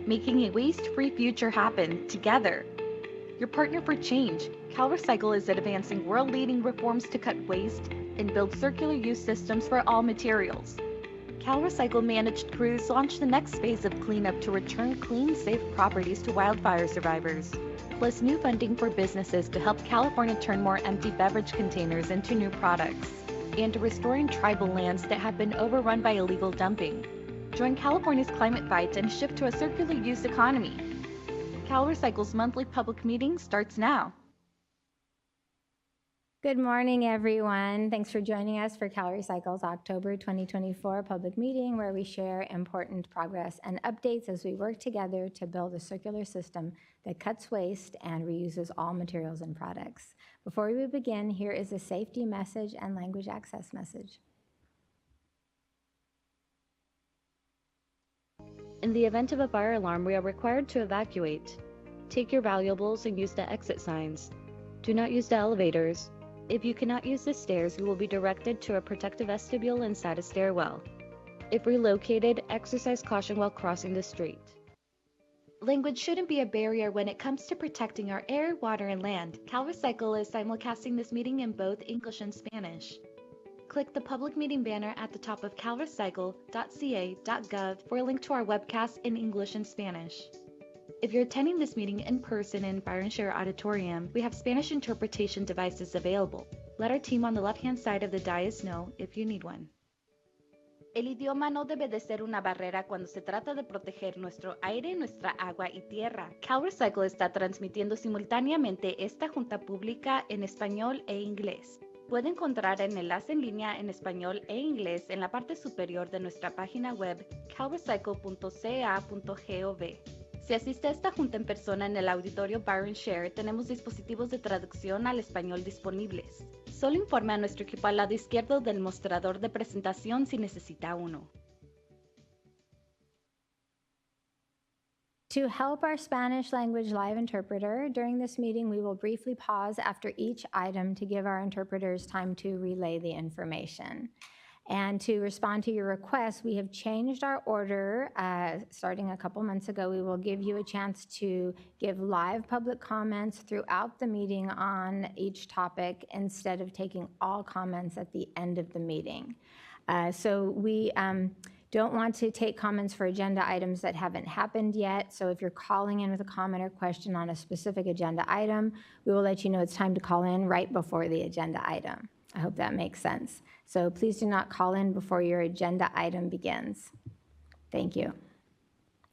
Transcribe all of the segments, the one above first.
making a waste-free future happen together. Your partner for change, CalRecycle is advancing world-leading reforms to cut waste and build circular use systems for all materials. CalRecycle-managed crews launched the next phase of cleanup to return clean, safe properties to wildfire survivors, plus new funding for businesses to help California turn more empty beverage containers into new products, and restoring tribal lands that have been overrun by illegal dumping. Join California's climate fight and shift to a circular use economy. CalRecycle's monthly public meeting starts now. Good morning, everyone. Thanks for joining us for CalRecycle's October 2024 public meeting, where we share important progress and updates as we work together to build a circular system that cuts waste and reuses all materials and products. Before we begin, here is a safety message and language access message. In the event of a fire alarm, we are required to evacuate. Take your valuables and use the exit signs. Do not use the elevators. If you cannot use the stairs, you will be directed to a protective vestibule inside a stairwell. If relocated, exercise caution while crossing the street. Language shouldn't be a barrier when it comes to protecting our air, water, and land. CalRecycle is simulcasting this meeting in both English and Spanish. Click the public meeting banner at the top of calrecycle.ca.gov for a link to our webcast in English and Spanish. If you're attending this meeting in person in Fire and Share Auditorium, we have Spanish interpretation devices available. Let our team on the left-hand side of the dais know if you need one. El idioma no debe de ser una barrera cuando se trata de proteger nuestro aire, nuestra agua y tierra. CalRecycle está transmitiendo simultáneamente esta junta pública en español e inglés. Puede encontrar el enlace en línea en español e inglés en la parte superior de nuestra página web calrecycle.ca.gov. Si asiste a esta junta en persona en el auditorio Fire and Share, tenemos dispositivos de traducción al español disponibles. Solo informe a nuestro equipo al lado izquierdo del mostrador de presentación si necesita uno. To help our Spanish language live interpreter, during this meeting, we will briefly pause after each item to give our interpreters time to relay the information. And to respond to your request, we have changed our order. Starting a couple months ago, we will give you a chance to give live public comments throughout the meeting on each topic instead of taking all comments at the end of the meeting. So we don't want to take comments for agenda items that haven't happened yet. So if you're calling in with a comment or question on a specific agenda item, we will let you know it's time to call in right before the agenda item. I hope that makes sense. So please do not call in before your agenda item begins. Thank you.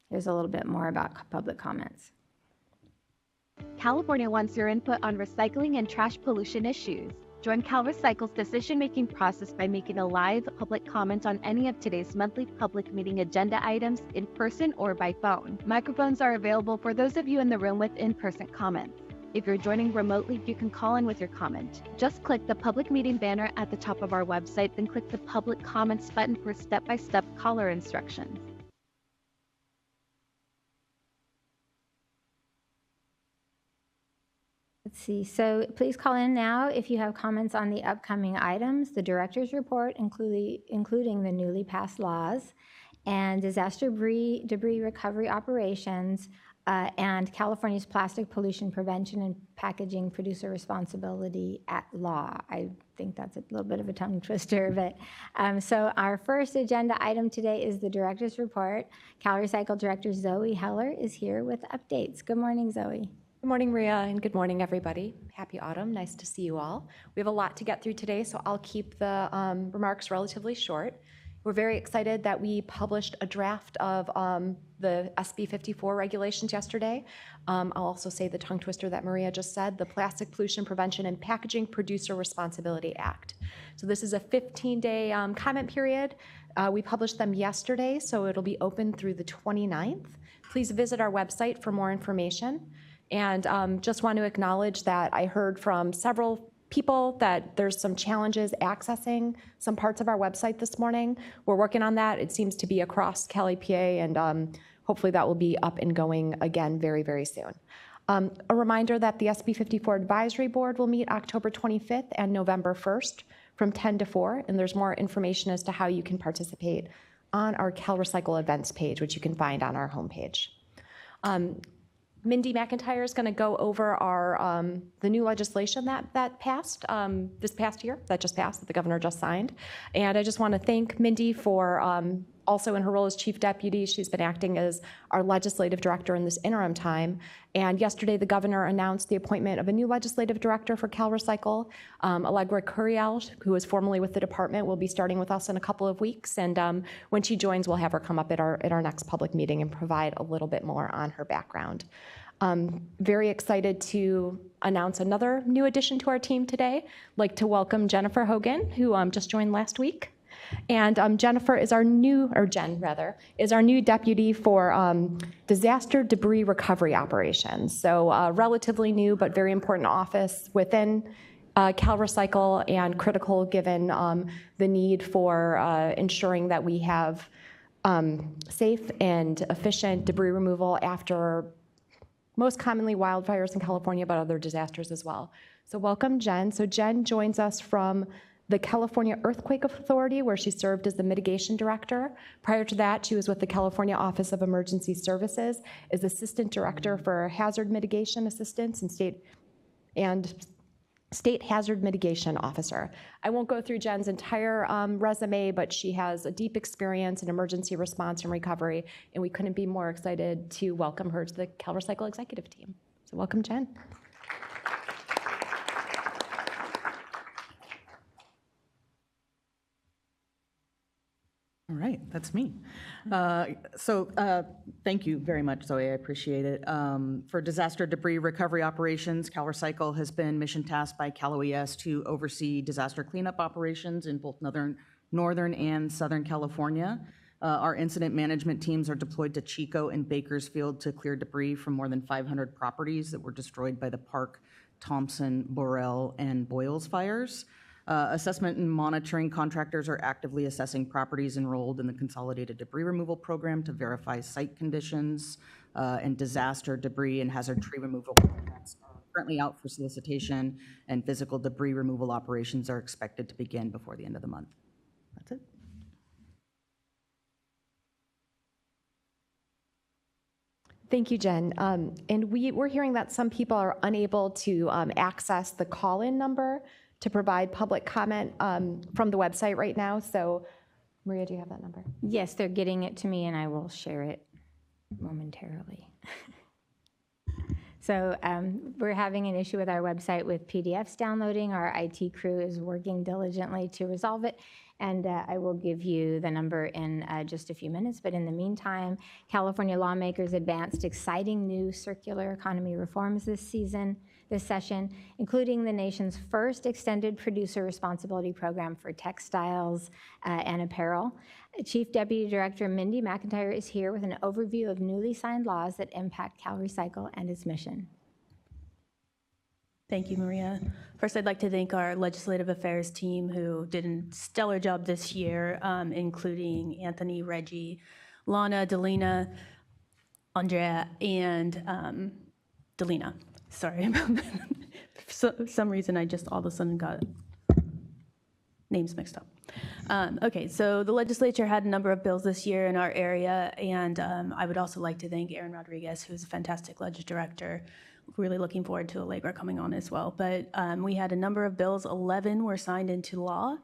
Here's a little bit more about public comments. California wants your input on recycling and trash pollution issues. Join CalRecycle's decision-making process by making a live public comment on any of today's monthly public meeting agenda items in person or by phone. Microphones are available for those of you in the room with in-person comments. If you're joining remotely, you can call in with your comment. Just click the public meeting banner at the top of our website, then click the public comments button for step-by-step caller instructions. Let's see, so please call in now if you have comments on the upcoming items, the director's report, including the newly passed laws, and disaster debris recovery operations, and California's plastic pollution prevention and packaging producer responsibility at law. I think that's a little bit of a tongue twister, but so our first agenda item today is the director's report. CalRecycle Director Zoe Heller is here with updates. Good morning, Zoe. Good morning, Maria, and good morning, everybody. Happy autumn. Nice to see you all. We have a lot to get through today, so I'll keep the remarks relatively short. We're very excited that we published a draft of the SB 54 regulations yesterday. I'll also say the tongue twister that Maria just said, the Plastic Pollution Prevention and Packaging Producer Responsibility Act. So this is a 15-day comment period. We published them yesterday, so it'll be open through the 29th. Please visit our website for more information. And just want to acknowledge that I heard from several people that there's some challenges accessing some parts of our website this morning. We're working on that. It seems to be across CalEPA, and hopefully that will be up and going again very, very soon. A reminder that the SB 54 Advisory Board will meet October 25th and November 1st from 10 to 4, and there's more information as to how you can participate on our CalRecycle events page, which you can find on our homepage. Mindy McIntyre is going to go over our the new legislation that passed this past year, that the governor just signed. And I just want to thank Mindy for also in her role as chief deputy, she's been acting as our legislative director in this interim time. And yesterday, the governor announced the appointment of a new legislative director for CalRecycle, Allegra Curiel, who was formerly with the department, will be starting with us in a couple of weeks. And when she joins, we'll have her come up at our next public meeting and provide a little bit more on her background. Very excited to announce another new addition to our team today. I'd like to welcome Jennifer Hogan, who just joined last week. And Jennifer is our new, or Jen rather, is our new deputy for disaster debris recovery operations. So relatively new, but very important office within CalRecycle and critical given the need for ensuring that we have safe and efficient debris removal after most commonly wildfires in California, but other disasters as well. So welcome, Jen. So Jen joins us from the California Earthquake Authority, where she served as the mitigation director. Prior to that, she was with the California Office of Emergency Services as assistant director for hazard mitigation assistance and state hazard mitigation officer. I won't go through Jen's entire resume, but she has a deep experience in emergency response and recovery, and we couldn't be more excited to welcome her to the CalRecycle executive team. So welcome, Jen. All right, that's me. Thank you very much, Zoe. I appreciate it. For disaster debris recovery operations, CalRecycle has been mission tasked by CalOES to oversee disaster cleanup operations in both northern and southern California. Our incident management teams are deployed to Chico and Bakersfield to clear debris from more than 500 properties that were destroyed by the Park, Thompson, Borel, and Boyles fires. Assessment and monitoring contractors are actively assessing properties enrolled in the Consolidated Debris Removal Program to verify site conditions, and disaster debris and hazard tree removal contracts are currently out for solicitation, and physical debris removal operations are expected to begin before the end of the month. That's it. Thank you, Jen. And we're hearing that some people are unable to access the call-in number to provide public comment from the website right now. So, Maria, do you have that number? Yes, they're getting it to me, and I will share it momentarily. So we're having an issue with our website with PDFs downloading. Our IT crew is working diligently to resolve it, and I will give you the number in just a few minutes. But in the meantime, California lawmakers advanced exciting new circular economy reforms this session, including the nation's first extended producer responsibility program for textiles and apparel. Chief Deputy Director Mindy McIntyre is here with an overview of newly signed laws that impact CalRecycle and its mission. Thank you, Maria. First, I'd like to thank our legislative affairs team who did a stellar job this year, including Anthony, Reggie, Lana, Delina, Andrea, and Delina. Sorry about that. For some reason, I just all of a sudden got names mixed up. Okay, so the legislature had a number of bills this year in our area, and I would also like to thank Aaron Rodriguez, who's a fantastic legislative director. Really looking forward to Allegra coming on as well. But we had a number of bills. 11 were signed into law,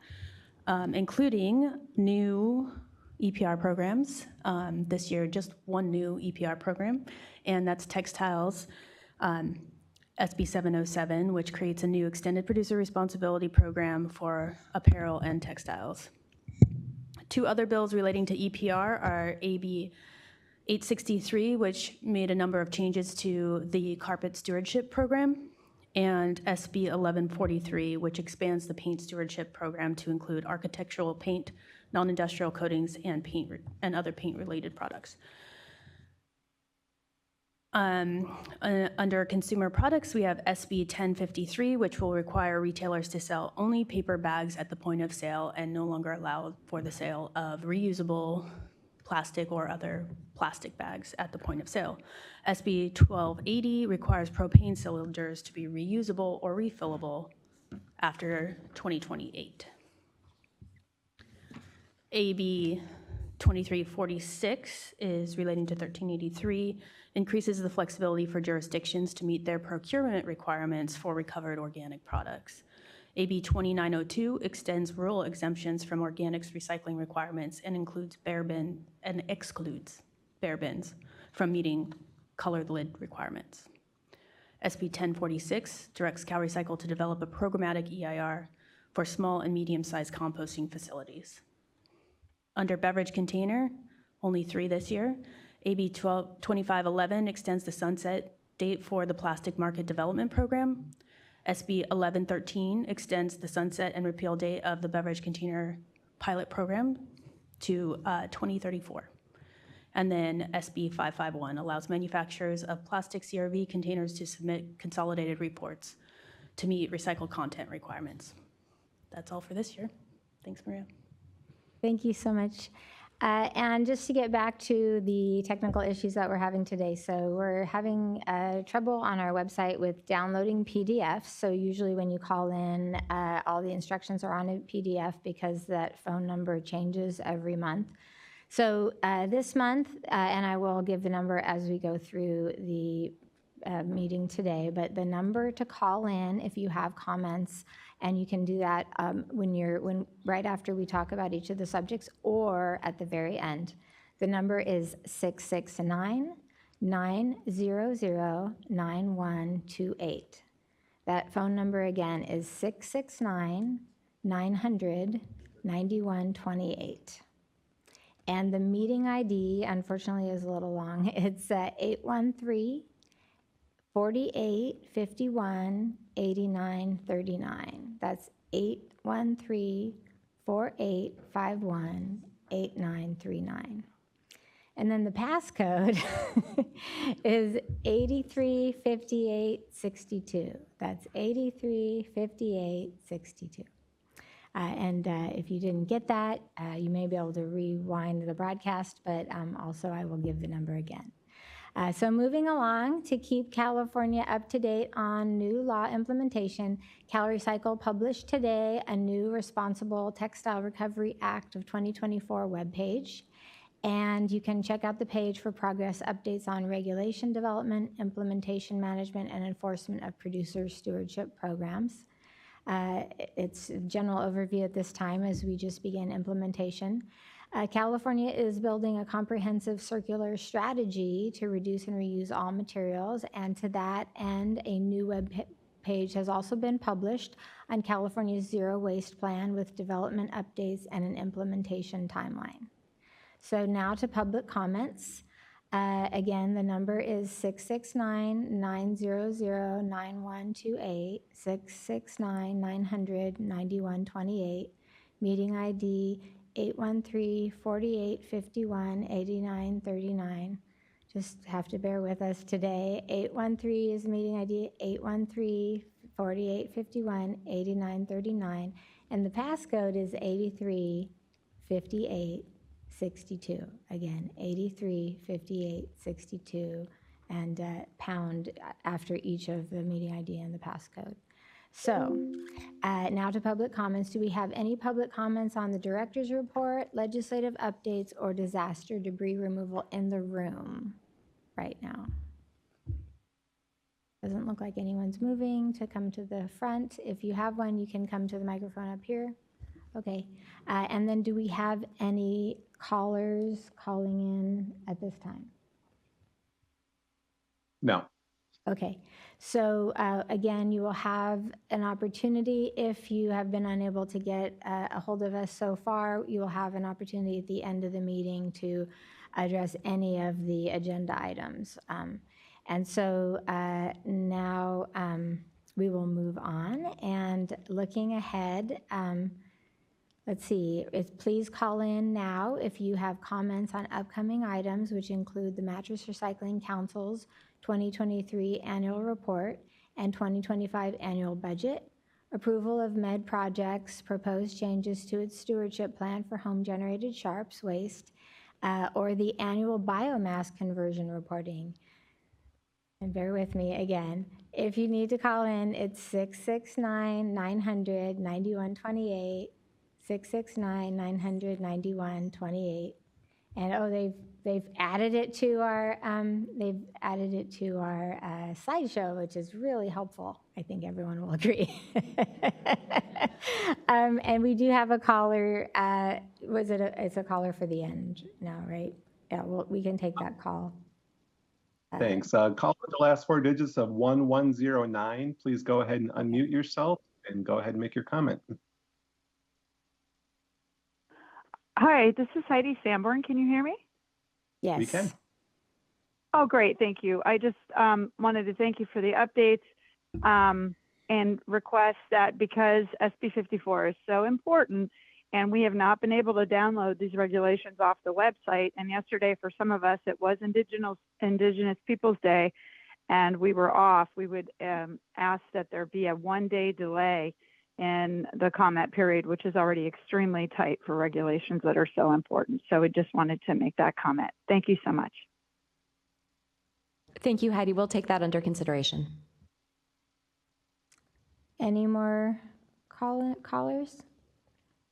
including new EPR programs. This year, just one new EPR program, and that's textiles. SB 707, which creates a new extended producer responsibility program for apparel and textiles. Two other bills relating to EPR are AB 863, which made a number of changes to the carpet stewardship program, and SB 1143, which expands the paint stewardship program to include architectural paint, non-industrial coatings, and paint and other paint-related products. Under consumer products, we have SB 1053, which will require retailers to sell only paper bags at the point of sale and no longer allow for the sale of reusable plastic or other plastic bags at the point of sale. SB 1280 requires propane cylinders to be reusable or refillable after 2028. AB 2346 is relating to 1383, increases the flexibility for jurisdictions to meet their procurement requirements for recovered organic products. AB 2902 extends rural exemptions from organics recycling requirements and excludes bare bins from meeting colored lid requirements. SB 1046 directs CalRecycle to develop a programmatic EIR for small and medium-sized composting facilities. Under beverage container, only 3 this year, AB 2511 extends the sunset date for the Plastic Market Development Program. SB 1113 extends the sunset and repeal date of the beverage container pilot program to 2034. And then SB 551 allows manufacturers of plastic CRV containers to submit consolidated reports to meet recycled content requirements. That's all for this year. Thanks, Maria. Thank you so much. And just to get back to the technical issues that we're having today. So we're having trouble on our website with downloading PDFs. So usually when you call in, all the instructions are on a PDF because that phone number changes every month. So this month, and I will give the number as we go through the meeting today, but the number to call in if you have comments, and you can do that when right after we talk about each of the subjects or at the very end. The number is 669-900-9128. That phone number again is 669-900-9128. And the meeting ID, unfortunately, is a little long. It's 813-4851-8939. That's 813-4851-8939. And then the passcode is 835862. That's 835862. And if you didn't get that, you may be able to rewind the broadcast, but also I will give the number again. So moving along, to keep California up to date on new law implementation, CalRecycle published today a new Responsible Textile Recovery Act of 2024 webpage. And you can check out the page for progress updates on regulation development, implementation management, and enforcement of producer stewardship programs. It's a general overview at this time as we just begin implementation. California is building a comprehensive circular strategy to reduce and reuse all materials, and to that end, a new web page has also been published on California's Zero Waste Plan with development updates and an implementation timeline. So now to public comments. Again, the number is 669-900-9128, 669-900-9128, meeting ID 813-4851-8939. Just have to bear with us today. 813 is meeting ID 813-4851-8939, and the passcode is 835862. Again, 835862, and pound after each of the meeting ID and the passcode. So now to public comments. Do we have any public comments on the director's report, legislative updates, or disaster debris removal in the room right now? Doesn't look like anyone's moving to come to the front. If you have one, you can come to the microphone up here. Okay. And then do we have any callers calling in at this time? No. Okay. So again, you will have an opportunity, if you have been unable to get a hold of us so far, you will have an opportunity at the end of the meeting to address any of the agenda items. And so now we will move on, and looking ahead, let's see, please call in now if you have comments on upcoming items, which include the Mattress Recycling Council's 2023 annual report and 2025 annual budget, approval of med projects, proposed changes to its stewardship plan for home-generated sharps waste, or the annual biomass conversion reporting. And bear with me again. If you need to call in, it's 669-900-9128, 669-900-9128, And they've added it to our slideshow, which is really helpful. I think everyone will agree. And we do have a caller. It's a caller for the end now, right? Yeah, well, we can take that call. Thanks. Call for the last 4 digits of 1109. Please go ahead and unmute yourself and go ahead and make your comment. Hi, this is Heidi Sanborn. Can you hear me? Yes. We can. Oh, great. Thank you. I just wanted to thank you for the updates and request that because SB 54 is so important and we have not been able to download these regulations off the website. And yesterday, for some of us, it was Indigenous Peoples Day and we were off. We would ask that there be a 1-day delay in the comment period, which is already extremely tight for regulations that are so important. So we just wanted to make that comment. Thank you so much. Thank you, Heidi. We'll take that under consideration. Any more callers?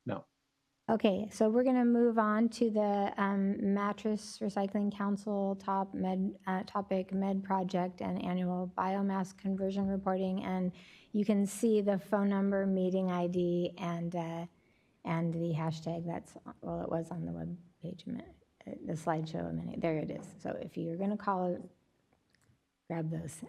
No. Okay, so we're going to move on to the Mattress Recycling Council topic med project and annual biomass conversion reporting. And you can see the phone number, meeting ID, and the hashtag. That's, well, it was on the web page, the slideshow a minute. There it is. So if you're going to call it, grab those.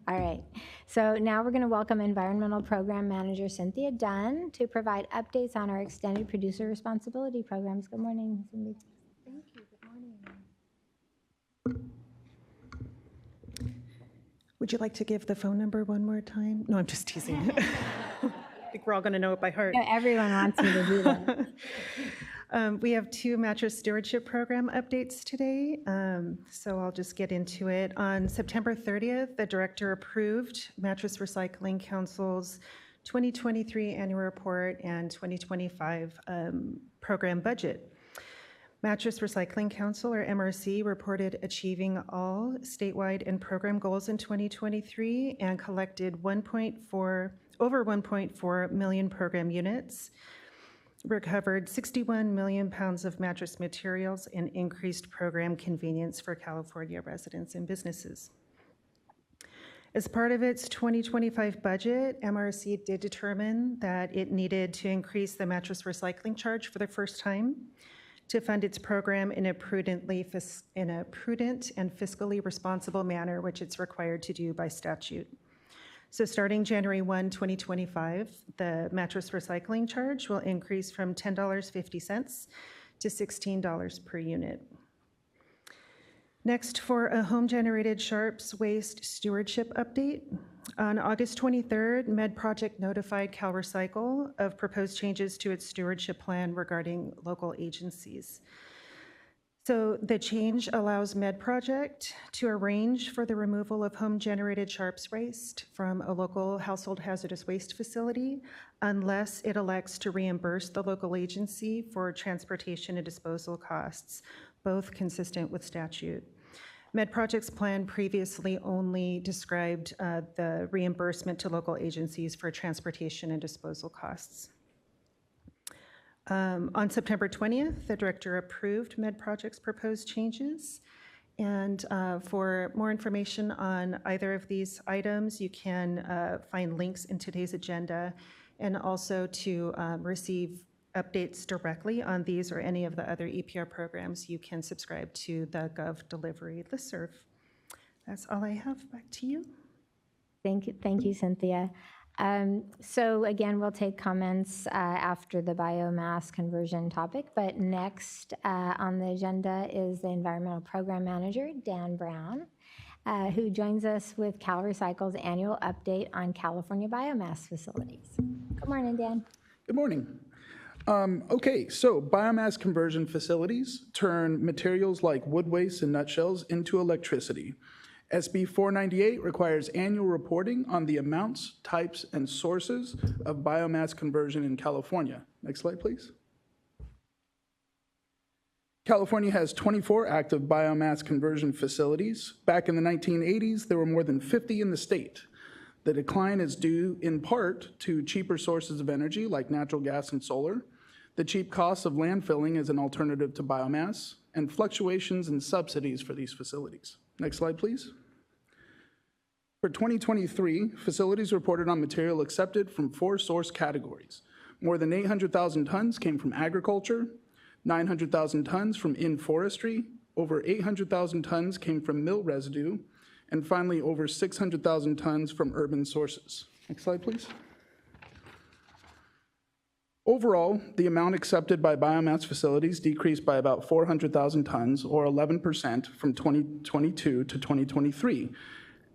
All right. So now we're going to welcome Environmental Program Manager Cynthia Dunn to provide updates on our extended producer responsibility programs. Good morning, Cindy. Thank you. Good morning. Would you like to give the phone number one more time? No, I'm just teasing. I think we're all going to know it by heart. No, everyone wants me to do that. We have 2 mattress stewardship program updates today, so I'll just get into it. On September 30th, the director approved Mattress Recycling Council's 2023 annual report and 2025 program budget. Mattress Recycling Council, or MRC, reported achieving all statewide and program goals in 2023 and collected over 1.4 million program units, recovered 61 million pounds of mattress materials, and increased program convenience for California residents and businesses. As part of its 2025 budget, MRC did determine that it needed to increase the mattress recycling charge for the first time to fund its program in a prudent and fiscally responsible manner, which it's required to do by statute. So starting January 1, 2025, the mattress recycling charge will increase from $10.50 to $16 per unit. Next, for a home-generated sharps waste stewardship update. On August 23rd, MedProject notified CalRecycle of proposed changes to its stewardship plan regarding local agencies. So the change allows MedProject to arrange for the removal of home-generated sharps waste from a local household hazardous waste facility unless it elects to reimburse the local agency for transportation and disposal costs, both consistent with statute. MedProject's plan previously only described the reimbursement to local agencies for transportation and disposal costs. On September 20th, the director approved MedProject's proposed changes. And for more information on either of these items, you can find links in today's agenda, and also to receive updates directly on these or any of the other EPR programs, you can subscribe to the Gov Delivery listserv. That's all I have. Back to you. Thank you, Cynthia. So again, we'll take comments after the biomass conversion topic, but next on the agenda is the Environmental Program Manager, Dan Brown, who joins us with CalRecycle's annual update on California biomass facilities. Good morning, Dan. Good morning. Okay, so biomass conversion facilities turn materials like wood waste and nutshells into electricity. SB 498 requires annual reporting on the amounts, types, and sources of biomass conversion in California. Next slide, please. California has 24 active biomass conversion facilities. Back in the 1980s, there were more than 50 in the state. The decline is due in part to cheaper sources of energy like natural gas and solar, the cheap cost of landfilling as an alternative to biomass, and fluctuations in subsidies for these facilities. Next slide, please. For 2023, facilities reported on material accepted from 4 source categories. More than 800,000 tons came from agriculture, 900,000 tons from in-forestry, over 800,000 tons came from mill residue, and finally over 600,000 tons from urban sources. Next slide, please. Overall, the amount accepted by biomass facilities decreased by about 400,000 tons, or 11% from 2022 to 2023.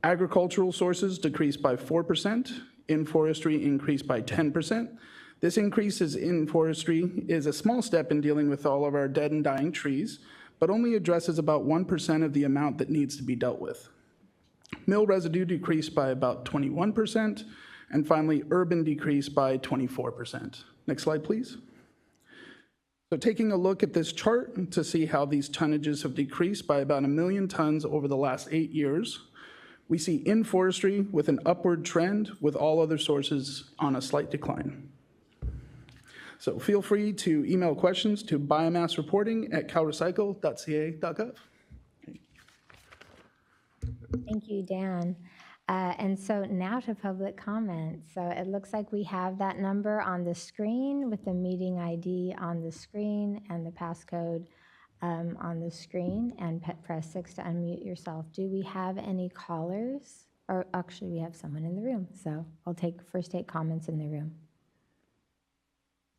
Agricultural sources decreased by 4%, in forestry increased by 10%. This increase in forestry is a small step in dealing with all of our dead and dying trees, but only addresses about 1% of the amount that needs to be dealt with. Mill residue decreased by about 21%, and finally, urban decreased by 24%. Next slide, please. So taking a look at this chart to see how these tonnages have decreased by about 1 million tons over the last 8 years, we see in forestry with an upward trend with all other sources on a slight decline. So feel free to email questions to biomassreporting@calrecycle.ca.gov. Thank you, Dan. And so now to public comment. So it looks like we have that number on the screen with the meeting ID on the screen and the passcode on the screen, and press 6 to unmute yourself. Do we have any callers? Or actually, we have someone in the room. So I'll first take comments in the room.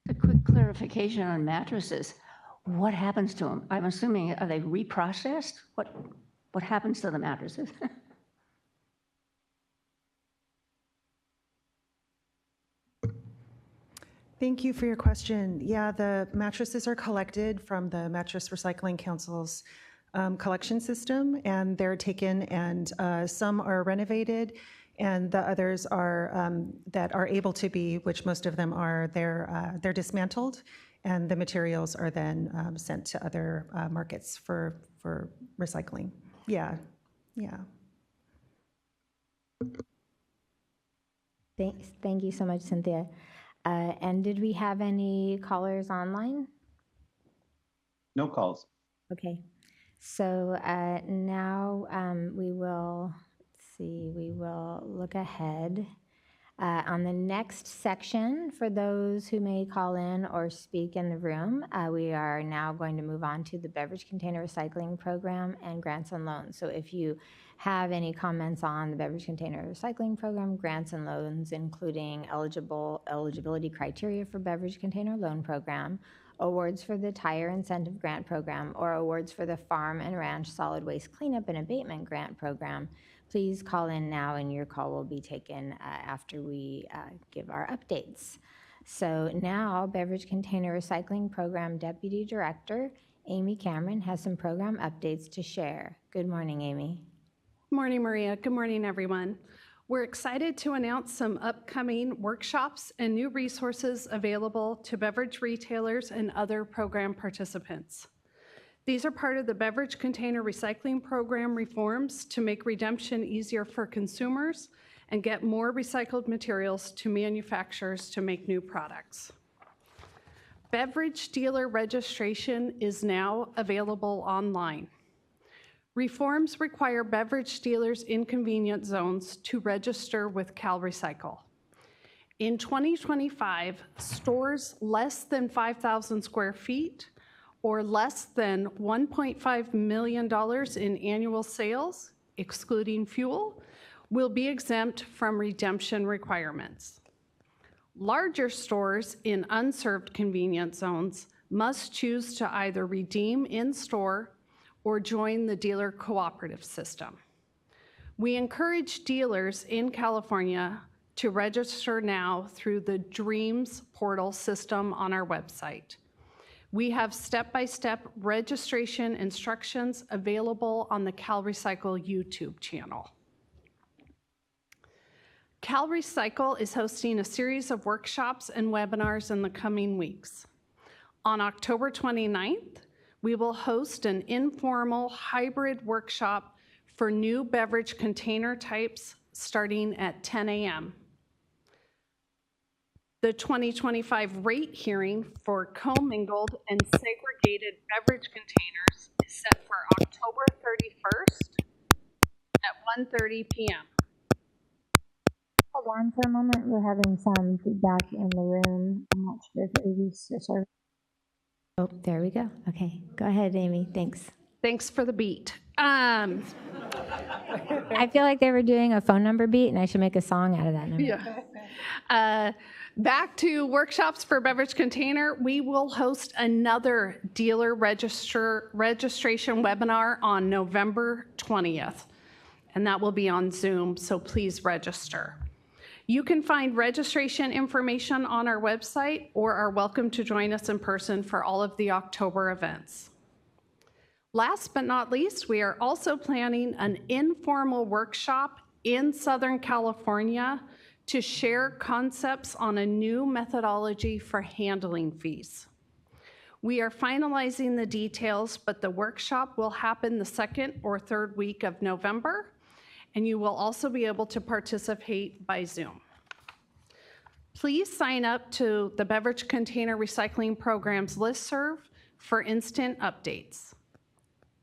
A quick clarification on mattresses. What happens to them? I'm assuming, are they reprocessed? What happens to the mattresses? Thank you for your question. Yeah, the mattresses are collected from the Mattress Recycling Council's collection system, and they're taken, and some are renovated, and the others are that are able to be, which most of them are, they're dismantled, and the materials are then sent to other markets for recycling. Yeah. Thank you so much, Cynthia. And did we have any callers online? No calls. Okay. So now we will look ahead. On the next section, for those who may call in or speak in the room, we are now going to move on to the beverage container recycling program and grants and loans. So if you have any comments on the beverage container recycling program, grants and loans, including eligibility criteria for beverage container loan program, awards for the tire incentive grant program, or awards for the farm and ranch solid waste cleanup and abatement grant program, please call in now, and your call will be taken after we give our updates. So now, Beverage Container Recycling Program Deputy Director Amy Cameron has some program updates to share. Good morning, Amy. Good morning, Maria. Good morning, everyone. We're excited to announce some upcoming workshops and new resources available to beverage retailers and other program participants. These are part of the Beverage Container Recycling Program reforms to make redemption easier for consumers and get more recycled materials to manufacturers to make new products. Beverage dealer registration is now available online. Reforms require beverage dealers in convenience zones to register with CalRecycle. In 2025, stores less than 5,000 square feet or less than $1.5 million in annual sales, excluding fuel, will be exempt from redemption requirements. Larger stores in unserved convenience zones must choose to either redeem in-store or join the dealer cooperative system. We encourage dealers in California to register now through the DREAMS portal system on our website. We have step-by-step registration instructions available on the CalRecycle YouTube channel. CalRecycle is hosting a series of workshops and webinars in the coming weeks. On October 29th, we will host an informal hybrid workshop for new beverage container types starting at 10 a.m. The 2025 rate hearing for commingled and segregated beverage containers set for October 31st at 1:30 p.m. Hold on for a moment. We're having some feedback in the room. I'm not sure if Amy's service. Oh, there we go. Okay, go ahead, Amy. Thanks. Thanks for the beat. I feel like they were doing a phone number beat, and I should make a song out of that number. Yeah. Back to workshops for beverage container. We will host another dealer registration webinar on November 20th, and that will be on Zoom, so please register. You can find registration information on our website or are welcome to join us in person for all of the October events. Last but not least, we are also planning an informal workshop in Southern California to share concepts on a new methodology for handling fees. We are finalizing the details, but the workshop will happen the second or third week of November, and you will also be able to participate by Zoom. Please sign up to the Beverage Container Recycling Program's listserv for instant updates.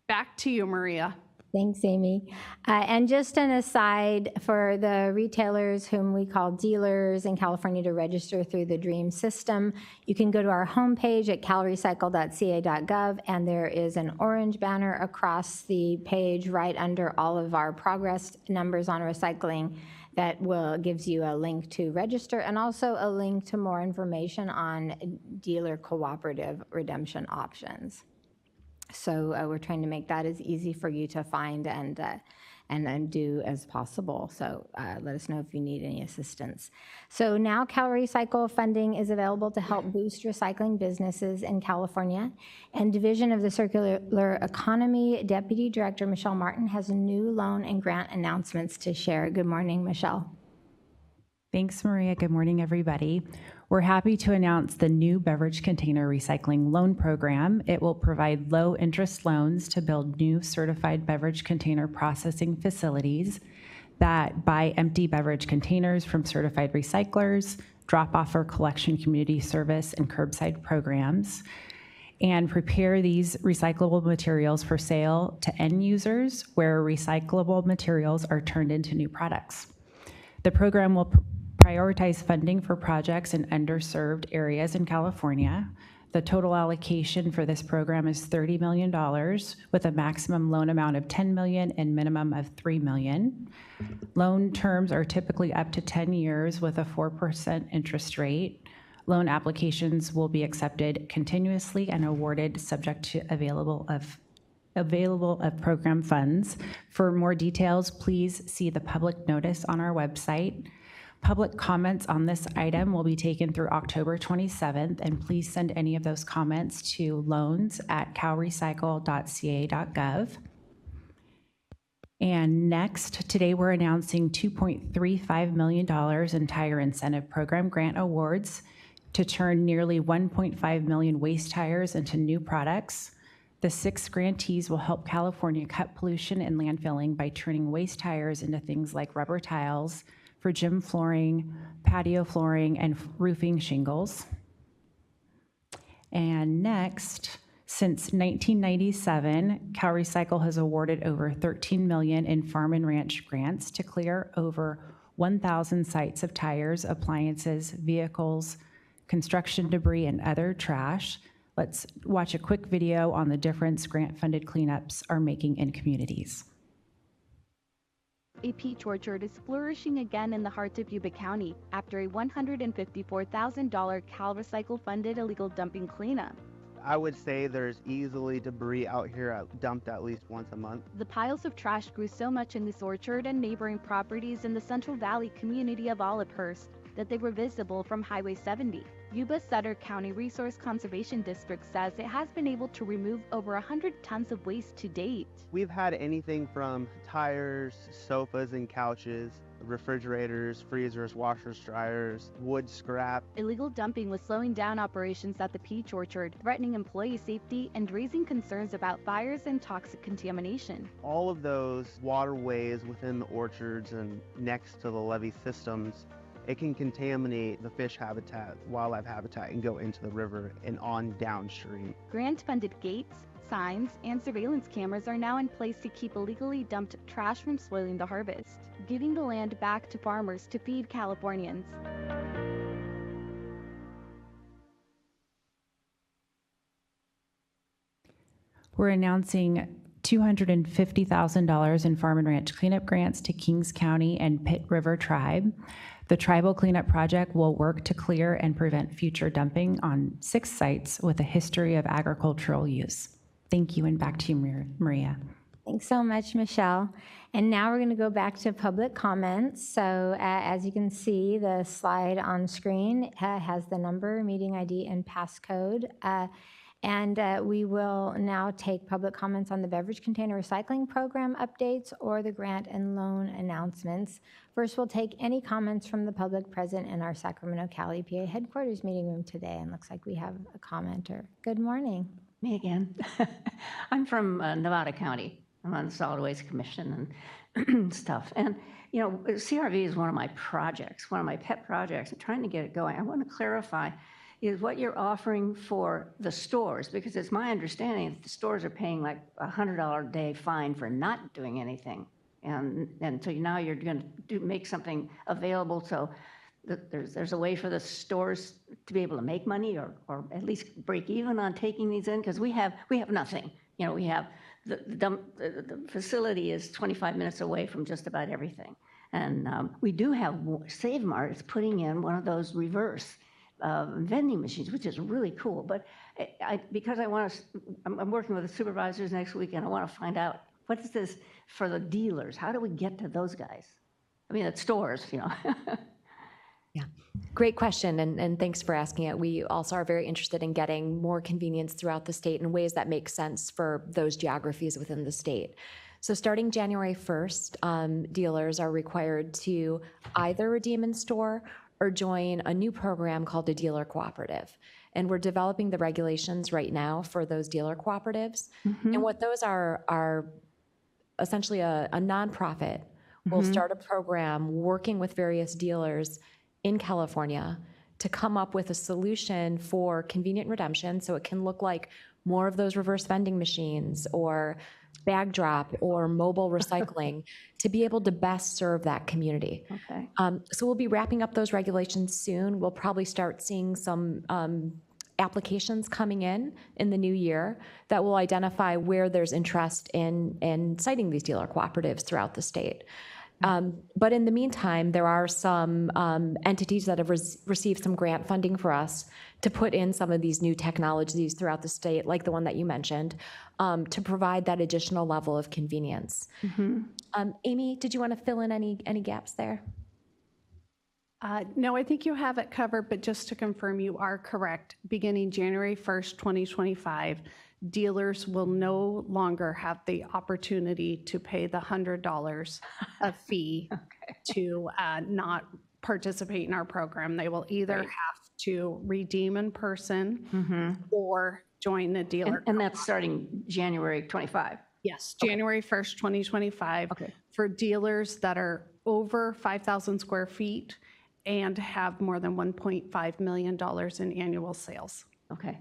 Back to you, Maria. Thanks, Amy. And just an aside, for the retailers whom we call dealers in California to register through the DREAM system, you can go to our homepage at calrecycle.ca.gov, and there is an orange banner across the page right under all of our progress numbers on recycling that gives you a link to register and also a link to more information on dealer cooperative redemption options. So we're trying to make that as easy for you to find and do as possible. So let us know if you need any assistance. So now CalRecycle funding is available to help boost recycling businesses in California. And Division of the Circular Economy Deputy Director Michelle Martin has new loan and grant announcements to share. Good morning, Michelle. Thanks, Maria. Good morning, everybody. We're happy to announce the new beverage container recycling loan program. It will provide low-interest loans to build new certified beverage container processing facilities that buy empty beverage containers from certified recyclers, drop-off or collection community service and curbside programs, and prepare these recyclable materials for sale to end users where recyclable materials are turned into new products. The program will prioritize funding for projects in underserved areas in California. The total allocation for this program is $30 million with a maximum loan amount of $10 million and minimum of $3 million. Loan terms are typically up to 10 years with a 4% interest rate. Loan applications will be accepted continuously and awarded subject to available of program funds. For more details, please see the public notice on our website. Public comments on this item will be taken through October 27th, and please send any of those comments to loans@calrecycle.ca.gov. And next, today we're announcing $2.35 million in tire incentive program grant awards to turn nearly 1.5 million waste tires into new products. The 6 grantees will help California cut pollution and landfilling by turning waste tires into things like rubber tiles for gym flooring, patio flooring, and roofing shingles. And next, since 1997, CalRecycle has awarded over $13 million in farm and ranch grants to clear over 1,000 sites of tires, appliances, vehicles, construction debris, and other trash. Let's watch a quick video on the difference grant-funded cleanups are making in communities. A peach orchard is flourishing again in the heart of Yuba County after a $154,000 CalRecycle-funded illegal dumping cleanup. I would say there's easily debris out here dumped at least once a month. The piles of trash grew so much in this orchard and neighboring properties in the Central Valley community of Olivehurst that they were visible from Highway 70. Yuba Sutter County Resource Conservation District says it has been able to remove over 100 tons of waste to date. We've had anything from tires, sofas and couches, refrigerators, freezers, washers, dryers, wood scrap. Illegal dumping was slowing down operations at the peach orchard, threatening employee safety and raising concerns about fires and toxic contamination. All of those waterways within the orchards and next to the levee systems, it can contaminate the fish habitat, wildlife habitat, and go into the river and on downstream. Grant-funded gates, Signs and surveillance cameras are now in place to keep illegally dumped trash from spoiling the harvest, giving the land back to farmers to feed Californians. We're announcing $250,000 in farm and ranch cleanup grants to Kings County and Pitt River Tribe. The tribal cleanup project will work to clear and prevent future dumping on 6 sites with a history of agricultural use. Thank you, and back to you, Maria. Thanks so much, Michelle. And now we're going to go back to public comments. So as you can see, the slide on screen has the number, meeting ID, and passcode. We will now take public comments on the beverage container recycling program updates or the grant and loan announcements. First, we'll take any comments from the public present in our Sacramento Cal EPA headquarters meeting room today. And looks like we have a commenter. Good morning. Me again. I'm from Nevada County. I'm on the Solid Waste Commission and stuff. And, you know, CRV is one of my projects, one of my pet projects. I'm trying to get it going. I want to clarify is what you're offering for the stores, because it's my understanding that the stores are paying like $100 a day fine for not doing anything. And so now you're going to make something available so that there's a way for the stores to be able to make money or at least break even on taking these in, because we have nothing. You know, we have the facility is 25 minutes away from just about everything. And we do have Save Mart is putting in one of those reverse vending machines, which is really cool. But because I'm working with the supervisors next week, and I want to find out what is this for the dealers? How do we get to those guys? I mean, at stores, you know. Yeah, great question, and thanks for asking it. We also are very interested in getting more convenience throughout the state in ways that make sense for those geographies within the state. So starting January 1st, dealers are required to either redeem in store or join a new program called a dealer cooperative. And we're developing the regulations right now for those dealer cooperatives. Mm-hmm. And what those are essentially a nonprofit will start a program working with various dealers in California to come up with a solution for convenient redemption. So it can look like more of those reverse vending machines or bag drop or mobile recycling to be able to best serve that community. Okay. So we'll be wrapping up those regulations soon. We'll probably start seeing some applications coming in the new year that will identify where there's interest in citing these dealer cooperatives throughout the state. But in the meantime, there are some entities that have received some grant funding for us to put in some of these new technologies throughout the state, like the one that you mentioned, to provide that additional level of convenience. Mm-hmm. Amy, did you want to fill in any gaps there? No, I think you have it covered, but just to confirm, you are correct. Beginning January 1st, 2025, dealers will no longer have the opportunity to pay the $100 a fee to not participate in our program. They will either have to redeem in person or join the dealer. And that's starting January 25. Yes, January 1st, 2025, for dealers that are over 5,000 square feet and have more than $1.5 million in annual sales. Okay.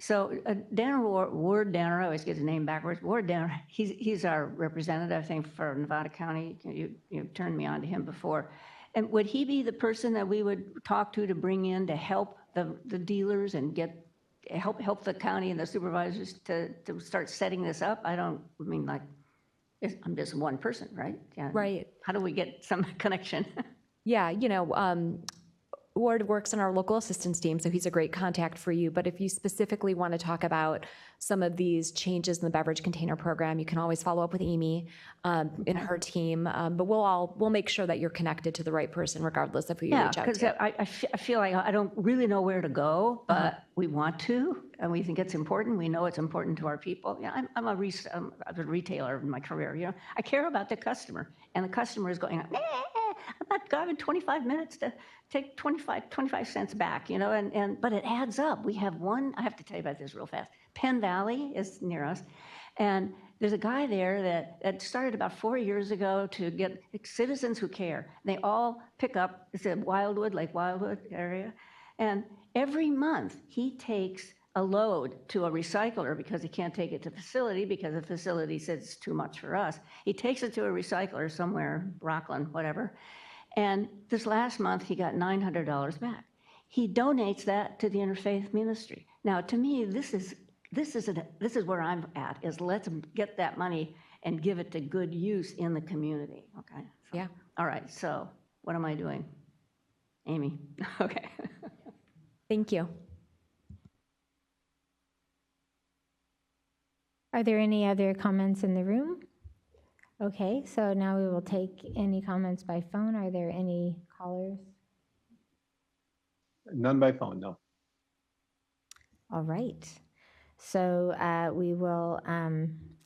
So Danner Ward Danner, I always get his name backwards. Ward Danner, he's our representative, I think, for Nevada County. You turned me on to him before. And would he be the person that we would talk to bring in to help the dealers and help the county and the supervisors to start setting this up? I'm just one person, right? Yeah. Right. How do we get some connection? Yeah, Ward works on our local assistance team, so he's a great contact for you. But if you specifically want to talk about some of these changes in the beverage container program, you can always follow up with Amy in her team. But we'll make sure that you're connected to the right person, regardless of who you reach out to. Yeah, because I feel like I don't really know where to go, but we want to, and we think it's important. We know it's important to our people. Yeah, I'm a retailer in my career. I care about the customer, and the customer is going, I'm not driving 25 minutes to take 25 cents back, but it adds up. We have one, I have to tell you about this real fast. Penn Valley is near us, and there's a guy there that started about 4 years ago to get citizens who care. They all pick up, it's a Lake Wildwood area, and every month he takes a load to a recycler because he can't take it to facility because the facility says it's too much for us. He takes it to a recycler somewhere, Rockland, whatever, and this last month he got $900 back. He donates that to the interfaith ministry. Now, to me, this is where I'm at, is let's get that money and give it to good use in the community, okay? So, Yeah. All right, so what am I doing? Amy, okay. Thank you. Are there any other comments in the room? Okay, so now we will take any comments by phone. Are there any callers? None by phone, no. All right. So we will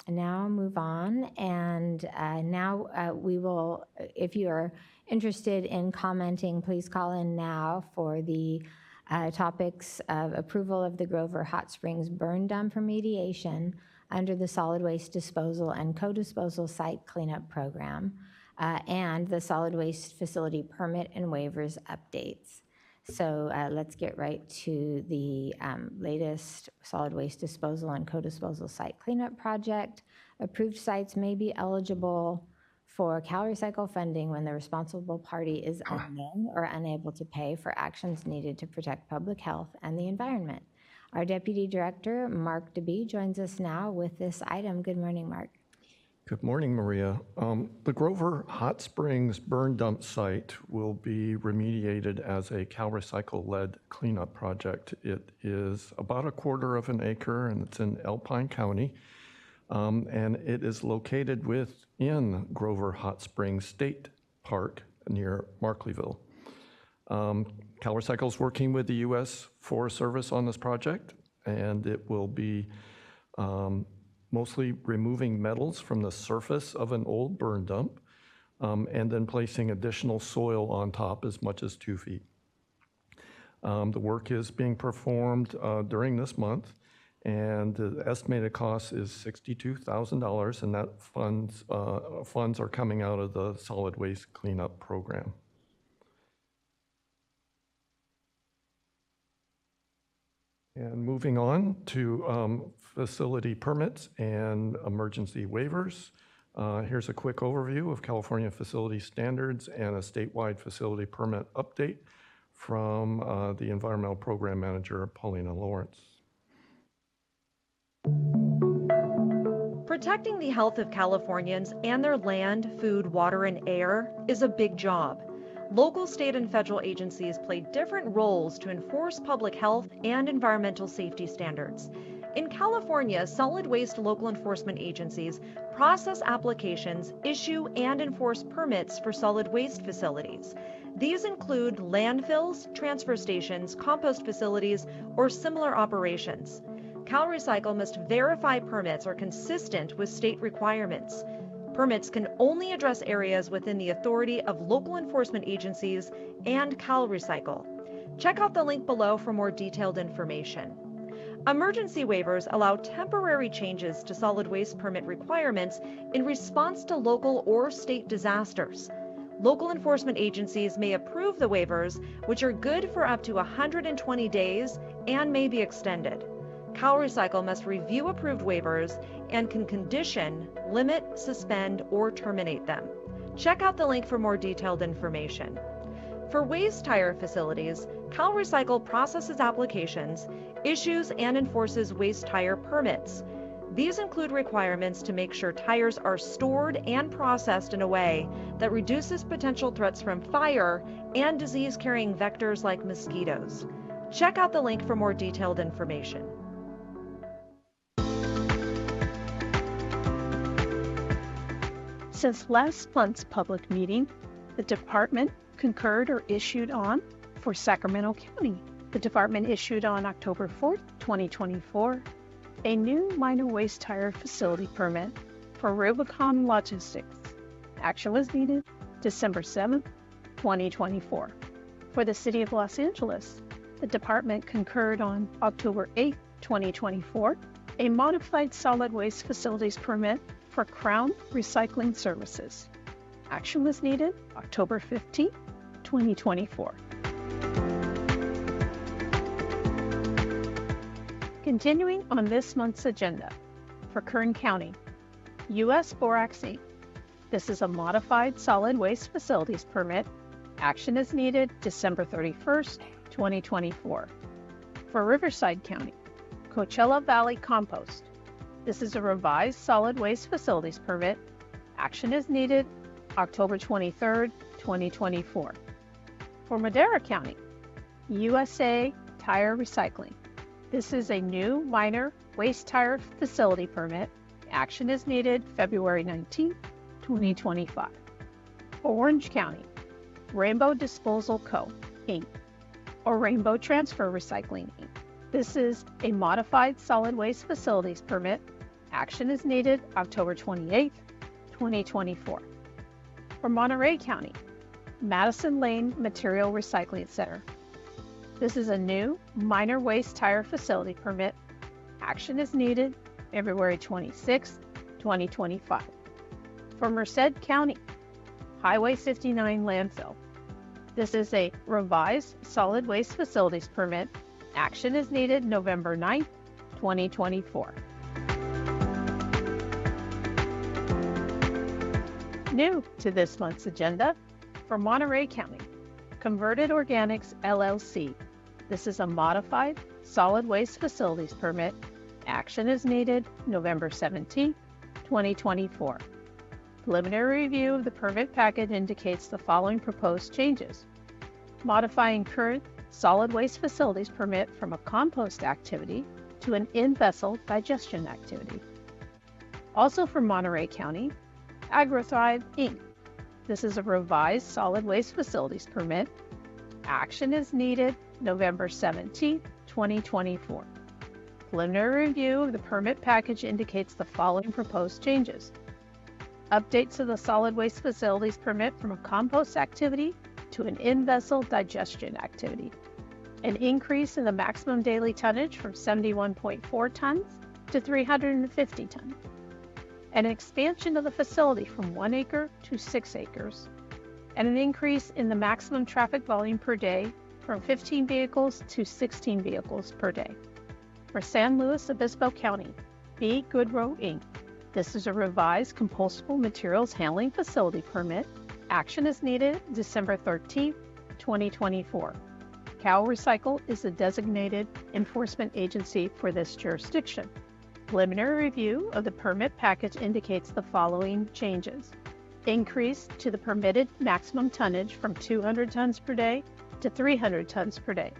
now move on, and now we will, if you are interested in commenting, please call in now for the topics of approval of the Grover Hot Springs burn dump remediation under the solid waste disposal and co-disposal site cleanup program, and the solid waste facility permit and waivers updates. So let's get right to the latest solid waste disposal and co-disposal site cleanup project. Approved sites may be eligible for CalRecycle funding when the responsible party is unwilling or unable to pay for actions needed to protect public health and the environment. Our Deputy Director, Mark DeBee, joins us now with this item. Good morning, Mark. Good morning, Maria. The Grover Hot Springs burn dump site will be remediated as a CalRecycle-led cleanup project. It is about 1/4 of an acre, and it's in Alpine County, and it is located within Grover Hot Springs State Park near Markleeville. CalRecycle is working with the U.S. Forest Service on this project, and it will be mostly removing metals from the surface of an old burn dump, and then placing additional soil on top as much as 2 feet. The work is being performed during this month, and the estimated cost is $62,000, and that funds are coming out of the solid waste cleanup program. And moving on to facility permits and emergency waivers. Here's a quick overview of California facility standards and a statewide facility permit update from the Environmental Program Manager, Paulina Lawrence. Protecting the health of Californians and their land, food, water, and air is a big job. Local, state, and federal agencies play different roles to enforce public health and environmental safety standards. In California, solid waste local enforcement agencies process applications, issue and enforce permits for solid waste facilities. These include landfills, transfer stations, compost facilities, or similar operations. CalRecycle must verify permits are consistent with state requirements. Permits can only address areas within the authority of local enforcement agencies and CalRecycle. Check out the link below for more detailed information. Emergency waivers allow temporary changes to solid waste permit requirements in response to local or state disasters. Local enforcement agencies may approve the waivers, which are good for up to 120 days and may be extended. CalRecycle must review approved waivers and can condition, limit, suspend, or terminate them. Check out the link for more detailed information. For waste tire facilities, CalRecycle processes applications, issues and enforces waste tire permits. These include requirements to make sure tires are stored and processed in a way that reduces potential threats from fire and disease-carrying vectors like mosquitoes. Check out the link for more detailed information. Since last month's public meeting, the department concurred or issued on for Sacramento County. The department issued on October 4th, 2024, a new minor waste tire facility permit for Rubicon Logistics. Action was needed December 7th, 2024. For the City of Los Angeles, the department concurred on October 8th, 2024, a modified solid waste facilities permit for Crown Recycling Services. Action was needed October 15, 2024. Continuing on this month's agenda, for Kern County, U.S. Borax Inc. This is a modified solid waste facilities permit. Action is needed December 31st, 2024. For Riverside County, Coachella Valley Compost. This is a revised solid waste facilities permit. Action is needed October 23rd, 2024. For Madera County, USA Tire Recycling. This is a new minor waste tire facility permit. Action is needed February 19th, 2025. For Orange County, Rainbow Disposal Co., Inc., or Rainbow Transfer Recycling, Inc. This is a modified solid waste facilities permit. Action is needed October 28th, 2024. For Monterey County, Madison Lane Material Recycling Center. This is a new minor waste tire facility permit. Action is needed February 26th, 2025. For Merced County, Highway 59 Landfill. This is a revised solid waste facilities permit. Action is needed November 9th, 2024. New to this month's agenda, for Monterey County, Converted Organics LLC. This is a modified solid waste facilities permit. Action is needed November 17th, 2024. Preliminary review of the permit package indicates the following proposed changes. Modifying current solid waste facilities permit from a compost activity to an in-vessel digestion activity. Also for Monterey County, AgroThrive Inc. This is a revised solid waste facilities permit. Action is needed November 17th, 2024. Preliminary review of the permit package indicates the following proposed changes. Updates to the solid waste facilities permit from a compost activity to an in-vessel digestion activity. An increase in the maximum daily tonnage from 71.4 tons to 350 tons. An expansion of the facility from 1 acre to 6 acres. And an increase in the maximum traffic volume per day from 15 vehicles to 16 vehicles per day. For San Luis Obispo County, B. Goodrow Inc. This is a revised compostable materials handling facility permit. Action is needed December 13th, 2024. CalRecycle is the designated enforcement agency for this jurisdiction. Preliminary review of the permit package indicates the following changes. Increase to the permitted maximum tonnage from 200 tons per day to 300 tons per day.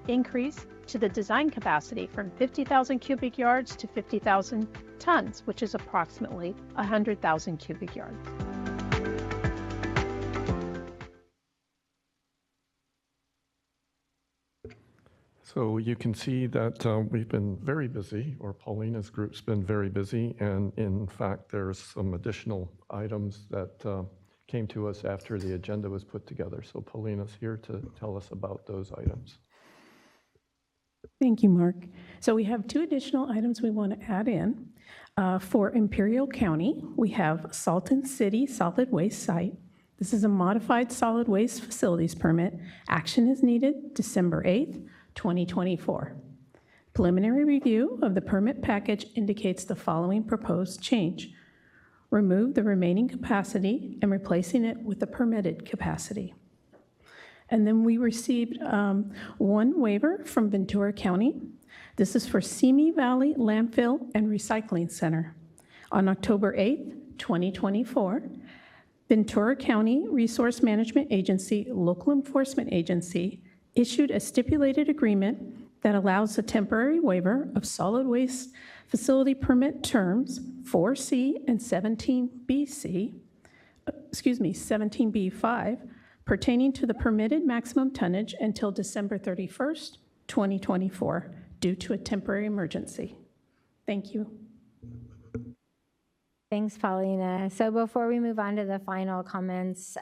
Increase to the design capacity from 50,000 cubic yards to 50,000 tons, which is approximately 100,000 cubic yards. So you can see that we've been very busy, or Paulina's group's been very busy, and in fact, there's some additional items that came to us after the agenda was put together. So Paulina's here to tell us about those items. Thank you, Mark. So we have 2 additional items we want to add in. For Imperial County, we have Salton City Solid Waste Site. This is a modified solid waste facilities permit. Action is needed December 8th, 2024. Preliminary review of the permit package indicates the following proposed change. Remove the remaining capacity and replacing it with the permitted capacity. And then we received 1 waiver from Ventura County. This is for Simi Valley Landfill and Recycling Center. On October 8th, 2024, Ventura County Resource Management Agency, local enforcement agency, issued a stipulated agreement that allows a temporary waiver of solid waste facility permit terms 4C and 17B5 pertaining to the permitted maximum tonnage until December 31st, 2024, due to a temporary emergency. Thank you. Thanks, Paulina. So before we move on to the final comments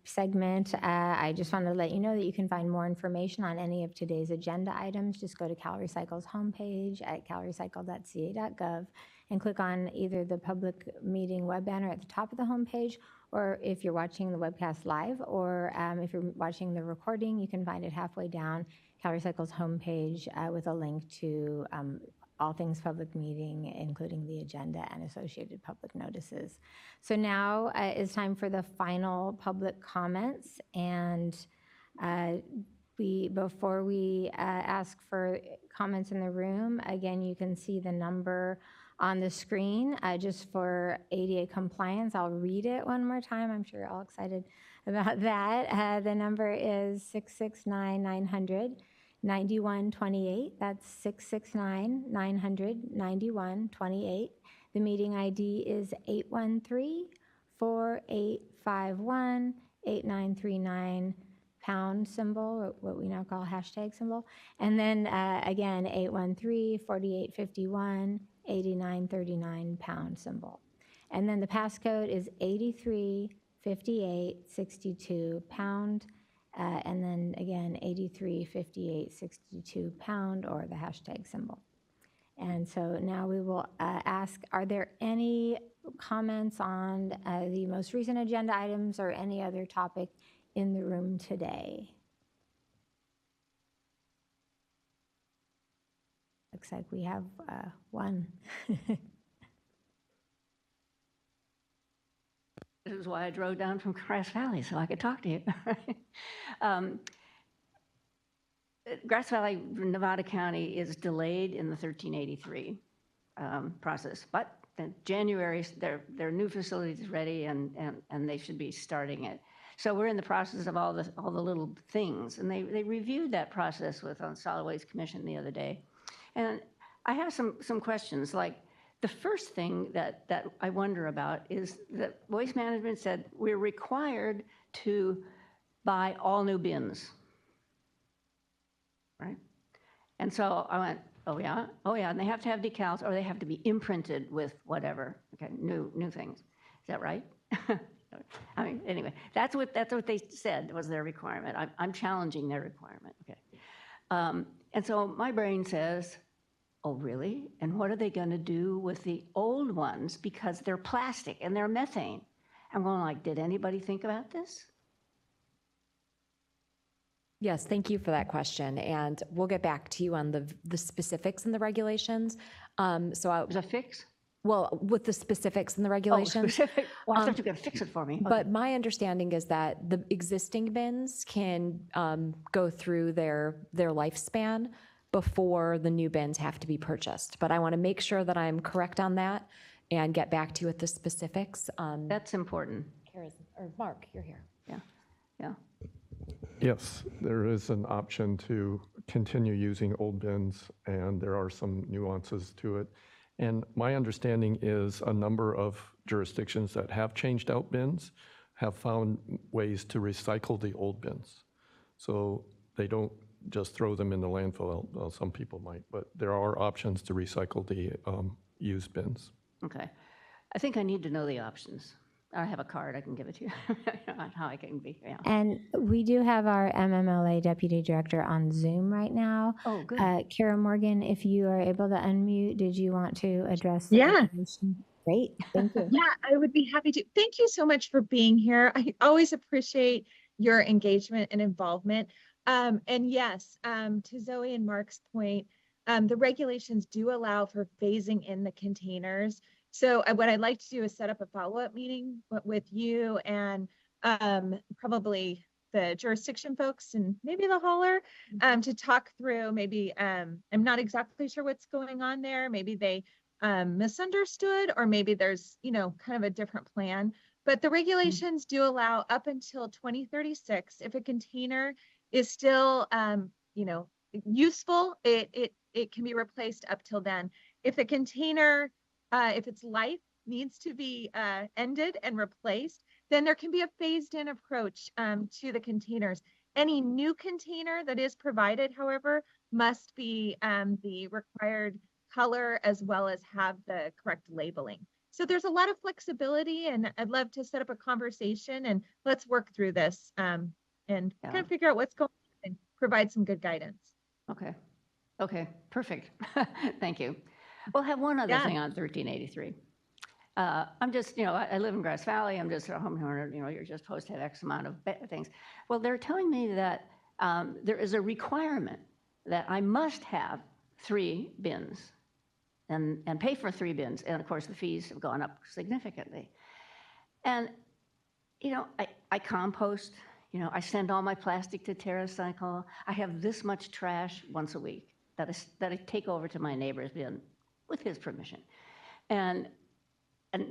segment, I just wanted to let you know that you can find more information on any of today's agenda items. Just go to CalRecycle's homepage at calrecycle.ca.gov and click on either the public meeting web banner at the top of the homepage or if you're watching the webcast live, or if you're watching the recording, you can find it halfway down CalRecycle's homepage with a link to all things public meeting, including the agenda and associated public notices. So now it's time for the final public comments, and before we ask for comments in the room, again, you can see the number on the screen just for ADA compliance. I'll read it one more time. I'm sure you're all excited about that. The number is 669-900-9128. That's 669-900-9128. The meeting ID is 813-4851-8939. Pound symbol, or what we now call hashtag symbol. And then again, 813-4851-8939 pound symbol. And then the passcode is 835862 pound. And then again, 835862 pound, or the hashtag symbol. And so now we will ask, are there any comments on the most recent agenda items or any other topic in the room today? Looks like we have one. This is why I drove down from Grass Valley, so I could talk to you. Grass Valley, Nevada County is delayed in the 1383 process, but in January, their new facility is ready, and they should be starting it. So we're in the process of all the little things, and they reviewed that process with on Solid Waste Commission the other day. And I have some questions. Like, the first thing that I wonder about is that Waste Management said we're required to buy all new bins, right? And so I went, oh yeah, and they have to have decals, or they have to be imprinted with whatever, okay, new things. Is that right? I mean, anyway, that's what they said was their requirement. I'm challenging their requirement, okay. And so my brain says, oh, really? And what are they going to do with the old ones, because they're plastic and they're methane? I'm going like, did anybody think about this? Yes, thank you for that question, and we'll get back to you on the specifics in the regulations. There's a fix? Well, with the specifics in the regulations. Oh, specific. Well, I thought you were going to fix it for me. Okay. But my understanding is that the existing bins can go through their lifespan before the new bins have to be purchased. But I want to make sure that I'm correct on that and get back to you with the specifics. That's important. Mark, you're here. Yeah. Yes, there is an option to continue using old bins, and there are some nuances to it. And my understanding is a number of jurisdictions that have changed out bins have found ways to recycle the old bins. So they don't just throw them in the landfill. Well, some people might, but there are options to recycle the used bins. Okay. I think I need to know the options. I have a card, I can give it to you on how I can be, yeah. And we do have our MMLA Deputy Director on Zoom right now. Oh, good. Kara Morgan, if you are able to unmute, did you want to address the information? Great, thank you. Yeah, I would be happy to. Thank you so much for being here. I always appreciate your engagement and involvement. And yes, to Zoe and Mark's point, the regulations do allow for phasing in the containers. So what I'd like to do is set up a follow-up meeting with you and probably the jurisdiction folks and maybe the hauler to talk through maybe, I'm not exactly sure what's going on there. Maybe they misunderstood, or maybe there's, kind of a different plan. But the regulations do allow up until 2036, if a container is still, useful, it can be replaced up till then. If the container, if its life needs to be ended and replaced, then there can be a phased-in approach to the containers. Any new container that is provided, however, must be the required color as well as have the correct labeling. So there's a lot of flexibility, and I'd love to set up a conversation and let's work through this and kind of figure out what's going on and provide some good guidance. Okay, perfect. Thank you. We'll have one other thing on 1383. I'm just, I live in Grass Valley. I'm just a homeowner. You're just supposed to have X amount of things. Well, they're telling me that there is a requirement that I must have 3 bins and pay for 3 bins. And of course, the fees have gone up significantly. And, I compost, I send all my plastic to TerraCycle. I have this much trash once a week that I take over to my neighbor's bin with his permission. And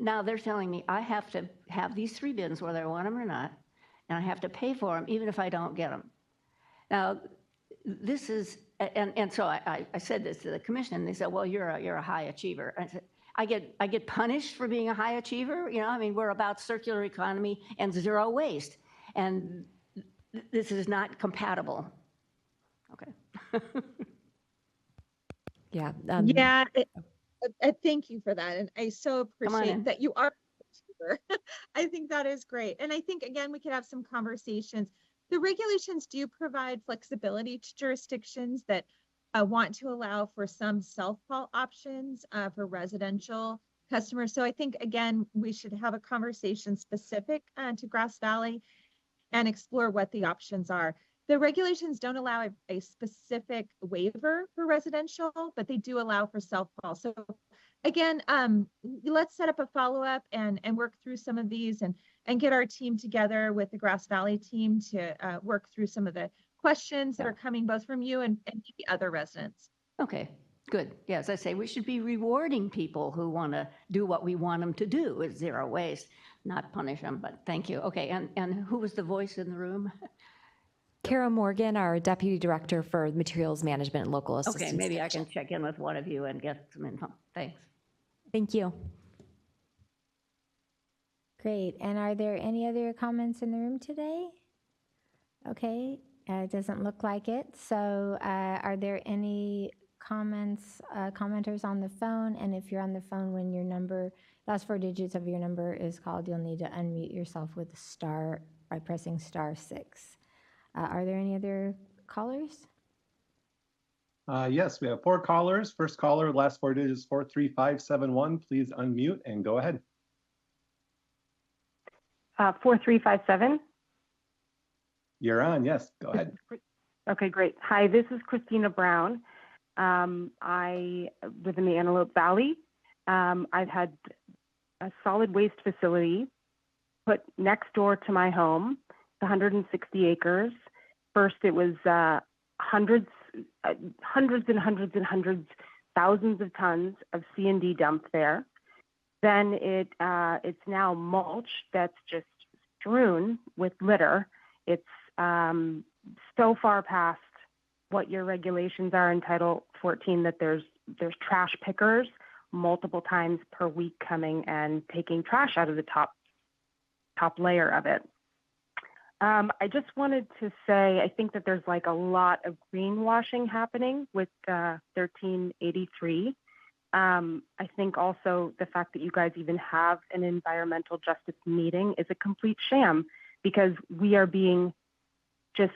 now they're telling me I have to have these 3 bins whether I want them or not, and I have to pay for them even if I don't get them. Now, this is, and so I said this to the commission, and they said, well, you're a high achiever. I said, I get punished for being a high achiever? We're about circular economy and 0 waste, and this is not compatible. Okay. Yeah. Thank you for that. And I so appreciate that you are a achiever. I think that is great. And I think, again, we could have some conversations. The regulations do provide flexibility to jurisdictions that want to allow for some self-haul options for residential customers. So I think, again, we should have a conversation specific to Grass Valley and explore what the options are. The regulations don't allow a specific waiver for residential, but they do allow for self-haul. So again, let's set up a follow-up and work through some of these and get our team together with the Grass Valley team to work through some of the questions that are coming both from you and maybe other residents. Okay, good. Yeah, as I say, we should be rewarding people who want to do what we want them to do with 0 waste, not punish them, but thank you. Okay, and who was the voice in the room? Kara Morgan, our Deputy Director for Materials Management and Local Assistance. Okay, maybe I can check in with one of you and get some info. Thanks. Thank you. Great. And are there any other comments in the room today? Okay, it doesn't look like it. So are there any commenters on the phone? And if you're on the phone, when your last 4 digits of your number is called, you'll need to unmute yourself with star by pressing *6. Are there any other callers? Yes, we have 4 callers. First caller, last 4 digits, 43571. Please unmute and go ahead. 4357. You're on, yes, go ahead. Okay, great. Hi, this is Christina Brown. I live in the Antelope Valley. I've had a solid waste facility put next door to my home, 160 acres. First, it was hundreds, thousands of tons of C&D dumped there. Then it's now mulch that's just strewn with litter. It's so far past what your regulations are in Title 14 that there's trash pickers multiple times per week coming and taking trash out of the top layer of it. I just wanted to say, I think that there's like a lot of greenwashing happening with 1383. I think also the fact that you guys even have an environmental justice meeting is a complete sham, because we are being just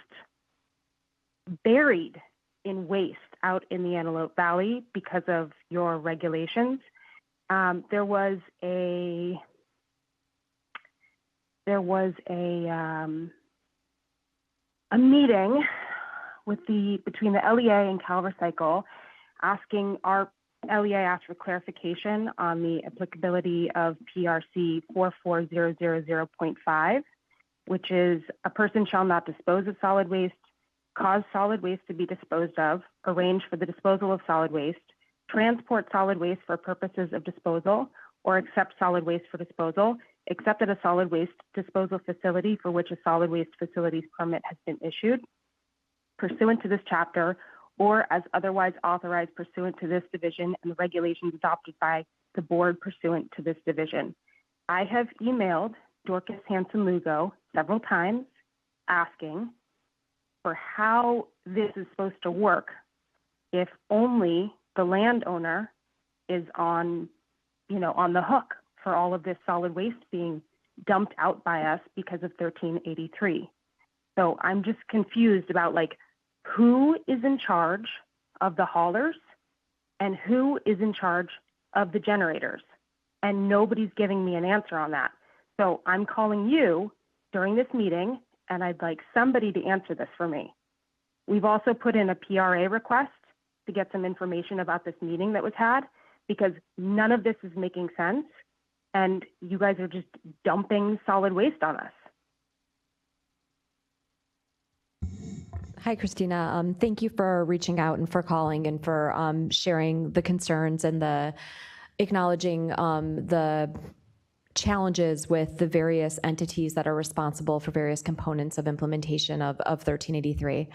buried in waste out in the Antelope Valley because of your regulations. There was a meeting between the LEA and CalRecycle, LEA asked for clarification on the applicability of PRC 44000.5, which is a person shall not dispose of solid waste, cause solid waste to be disposed of, arrange for the disposal of solid waste, transport solid waste for purposes of disposal, or accept solid waste for disposal, except at a solid waste disposal facility for which a solid waste facility's permit has been issued, pursuant to this chapter, or as otherwise authorized pursuant to this division and the regulations adopted by the board pursuant to this division. I have emailed Dorcas Hanson-Lugo several times asking for how this is supposed to work if only the landowner is on the hook for all of this solid waste being dumped out by us because of 1383. So I'm just confused about who is in charge of the haulers and who is in charge of the generators. and nobody's giving me an answer on that. So I'm calling you during this meeting, and I'd like somebody to answer this for me. We've also put in a PRA request to get some information about this meeting that was had, because none of this is making sense, and you guys are just dumping solid waste on us. Hi, Christina. Thank you for reaching out and for calling and for sharing the concerns and the acknowledging the challenges with the various entities that are responsible for various components of implementation of 1383.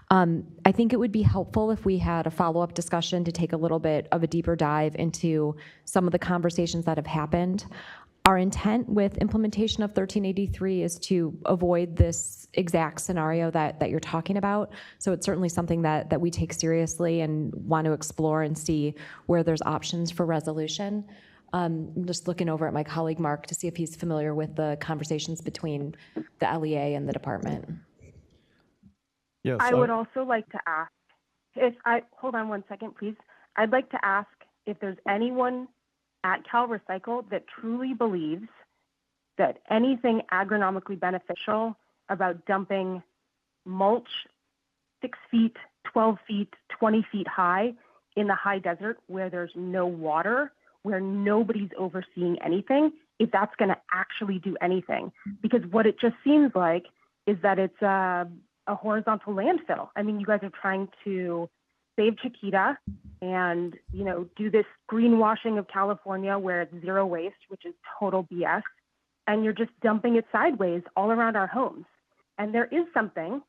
I think it would be helpful if we had a follow-up discussion to take a little bit of a deeper dive into some of the conversations that have happened. Our intent with implementation of 1383 is to avoid this exact scenario that you're talking about. So it's certainly something that we take seriously and want to explore and see where there's options for resolution. I'm just looking over at my colleague Mark to see if he's familiar with the conversations between the LEA and the department. Yes, I would also like to ask, hold on one second, please. I'd like to ask if there's anyone at CalRecycle that truly believes that anything agronomically beneficial about dumping mulch 6 feet, 12 feet, 20 feet high in the high desert where there's no water, where nobody's overseeing anything, if that's going to actually do anything. Because what it just seems like is that it's a horizontal landfill. I mean, you guys are trying to save Chiquita and, you know, do this greenwashing of California where it's zero waste, which is total BS. And you're just dumping it sideways all around our homes. And there is something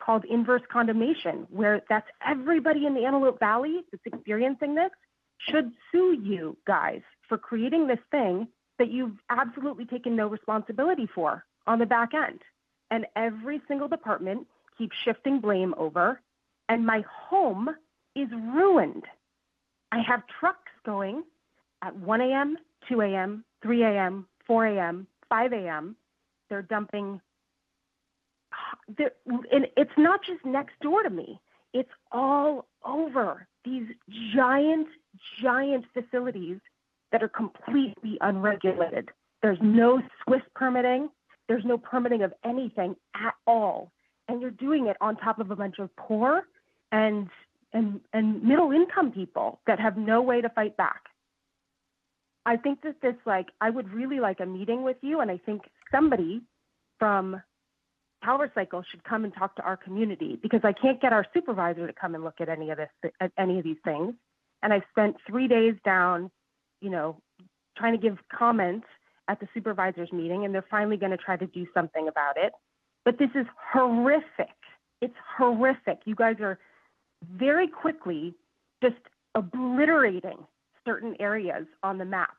called inverse condemnation, where that's everybody in the Antelope Valley that's experiencing this should sue you guys for creating this thing that you've absolutely taken no responsibility for on the back end. And every single department keeps shifting blame over, and my home is ruined. I have trucks going at 1 a.m., 2 a.m., 3 a.m., 4 a.m., 5 a.m. They're dumping. And it's not just next door to me. It's all over these giant, giant facilities that are completely unregulated. There's no Swiss permitting. There's no permitting of anything at all. And you're doing it on top of a bunch of poor and middle income people that have no way to fight back. I think that this, I would really like a meeting with you, and I think somebody from CalRecycle should come and talk to our community, because I can't get our supervisor to come and look at any of these things. And I spent 3 days down, trying to give comments at the supervisors meeting, and they're finally going to try to do something about it. But this is horrific. It's horrific. You guys are very quickly just obliterating certain areas on the map.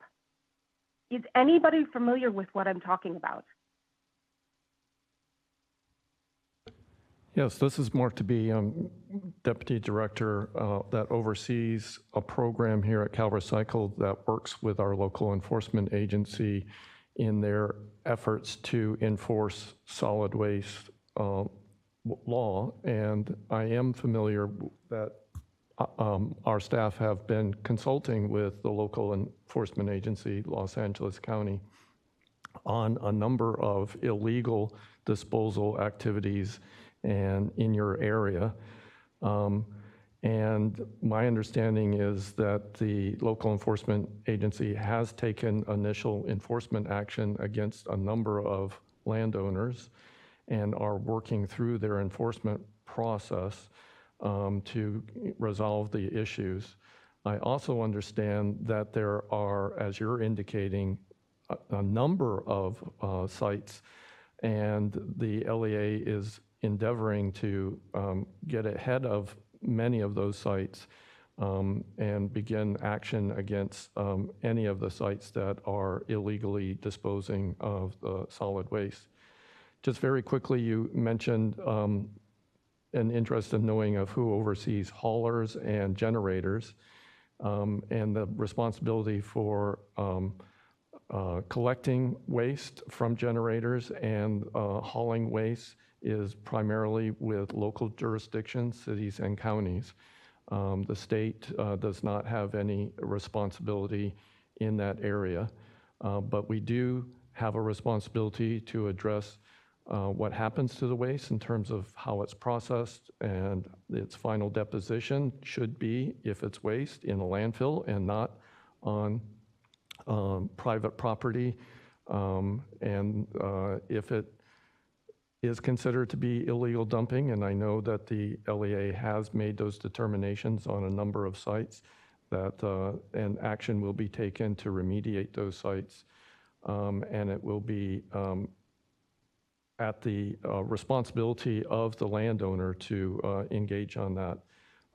Is anybody familiar with what I'm talking about? Yes, this is Mark DeBee, Deputy Director that oversees a program here at CalRecycle that works with our local enforcement agency in their efforts to enforce solid waste law. And I am familiar that our staff have been consulting with the local enforcement agency, Los Angeles County, on a number of illegal disposal activities and in your area. And my understanding is that the local enforcement agency has taken initial enforcement action against a number of landowners and are working through their enforcement process to resolve the issues. I also understand that there are, as you're indicating, a number of sites, and the LEA is endeavoring to get ahead of many of those sites and begin action against any of the sites that are illegally disposing of solid waste. Just very quickly, you mentioned an interest in knowing of who oversees haulers and generators, and the responsibility for collecting waste from generators and hauling waste is primarily with local jurisdictions, cities and counties. The state does not have any responsibility in that area, but we do have a responsibility to address what happens to the waste in terms of how it's processed, and its final deposition should be, if it's waste, in a landfill and not on private property. And if it is considered to be illegal dumping, and I know that the LEA has made those determinations on a number of sites, that and action will be taken to remediate those sites, and it will be at the responsibility of the landowner to engage on that.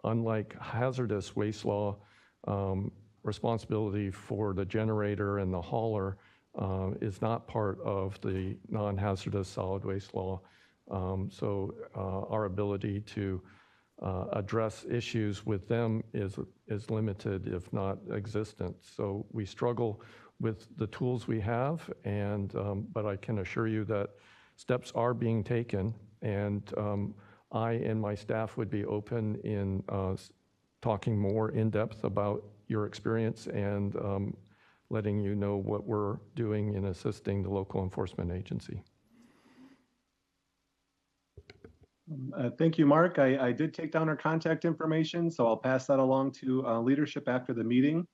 Unlike hazardous waste law, responsibility for the generator and the hauler is not part of the non-hazardous solid waste law. So our ability to address issues with them is limited, if not existent. So we struggle with the tools we have, and but I can assure you that steps are being taken, and I and my staff would be open in talking more in depth about your experience and letting you know what we're doing in assisting the local enforcement agency. Thank you, Mark. I did take down our contact information, so I'll pass that along to leadership after the meeting.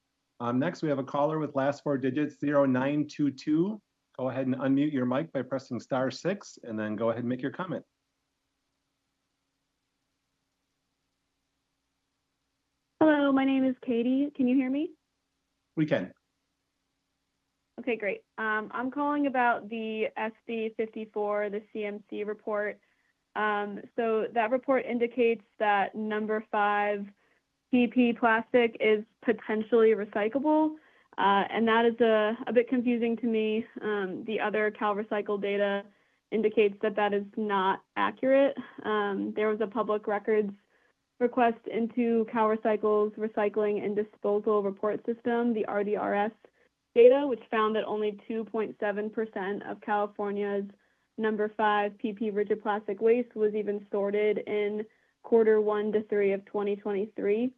Next, we have a caller with last four digits 0922. Go ahead and unmute your mic by pressing *6, and then go ahead and make your comment. Hello, my name is Katie. Can you hear me? We can. Okay, great. I'm calling about the SB 54, the CMC report. So that report indicates that number 5 PP plastic is potentially recyclable, and that is a bit confusing to me. The other CalRecycle data indicates that that is not accurate. There was a public records request into CalRecycle's recycling and disposal report system, the RDRS data, which found that only 2.7% of California's number 5 PP rigid plastic waste was even sorted in quarter 1 to 3 of 2023.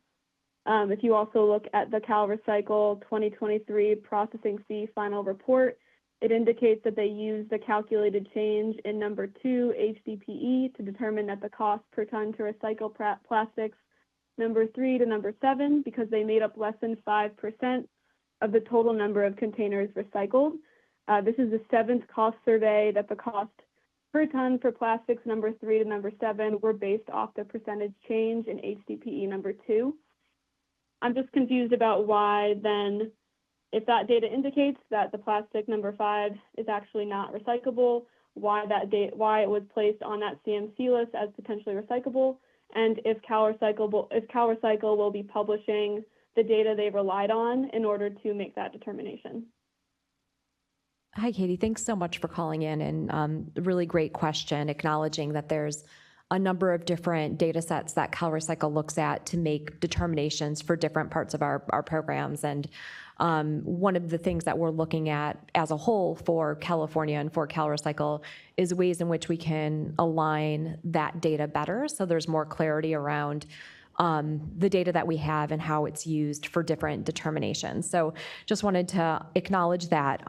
If you also look at the CalRecycle 2023 processing fee final report, it indicates that they used the calculated change in number 2 HDPE to determine that the cost per ton to recycle plastics number 3 to number 7, because they made up less than 5% of the total number of containers recycled. This is the 7th cost survey that the cost per ton for plastics number 3 to number 7 were based off the percentage change in HDPE number 2. I'm just confused about why then, if that data indicates that the plastic number 5 is actually not recyclable, why it was placed on that CMC list as potentially recyclable, and if CalRecycle will be publishing the data they relied on in order to make that determination. Hi, Katie. Thanks so much for calling in, and really great question, acknowledging that there's a number of different data sets that CalRecycle looks at to make determinations for different parts of our programs. And one of the things that we're looking at as a whole for California and for CalRecycle is ways in which we can align that data better, so there's more clarity around the data that we have and how it's used for different determinations. So just wanted to acknowledge that.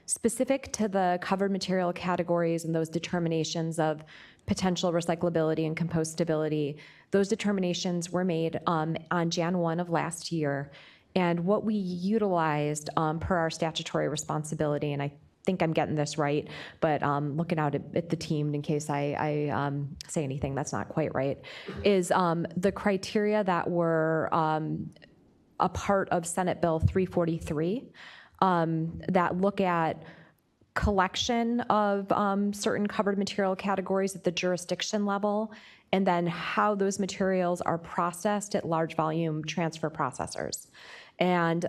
Specific to the covered material categories and those determinations of potential recyclability and compostability, those determinations were made on Jan 1 of last year. And what we utilized per our statutory responsibility, and I think I'm getting this right, but looking out at the team in case I say anything that's not quite right, is the criteria that were a part of Senate Bill 343 that look at collection of certain covered material categories at the jurisdiction level, and then how those materials are processed at large volume transfer processors. And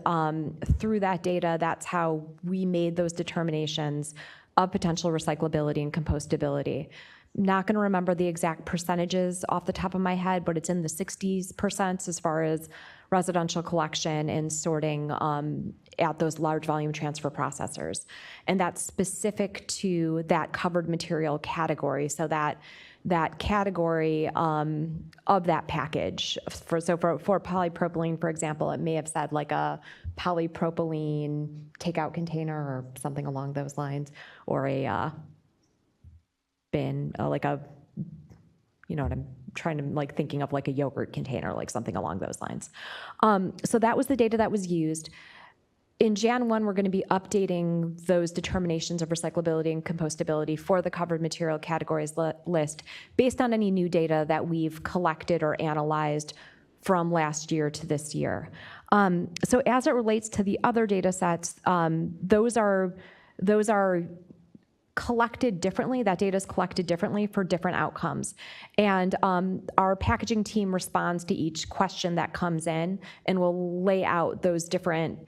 through that data, that's how we made those determinations of potential recyclability and compostability. Not going to remember the exact percentages off the top of my head, but it's in the 60% as far as residential collection and sorting at those large volume transfer processors. And that's specific to that covered material category. So that category of that package. For polypropylene, for example, it may have said like a polypropylene takeout container or something along those lines, or a bin, like a, you know what I'm trying to like thinking of, like a yogurt container, like something along those lines. So that was the data that was used. In Jan 1, we're going to be updating those determinations of recyclability and compostability for the covered material categories list based on any new data that we've collected or analyzed from last year to this year. So as it relates to the other data sets, those are collected differently. That data is collected differently for different outcomes. And our packaging team responds to each question that comes in and will lay out those different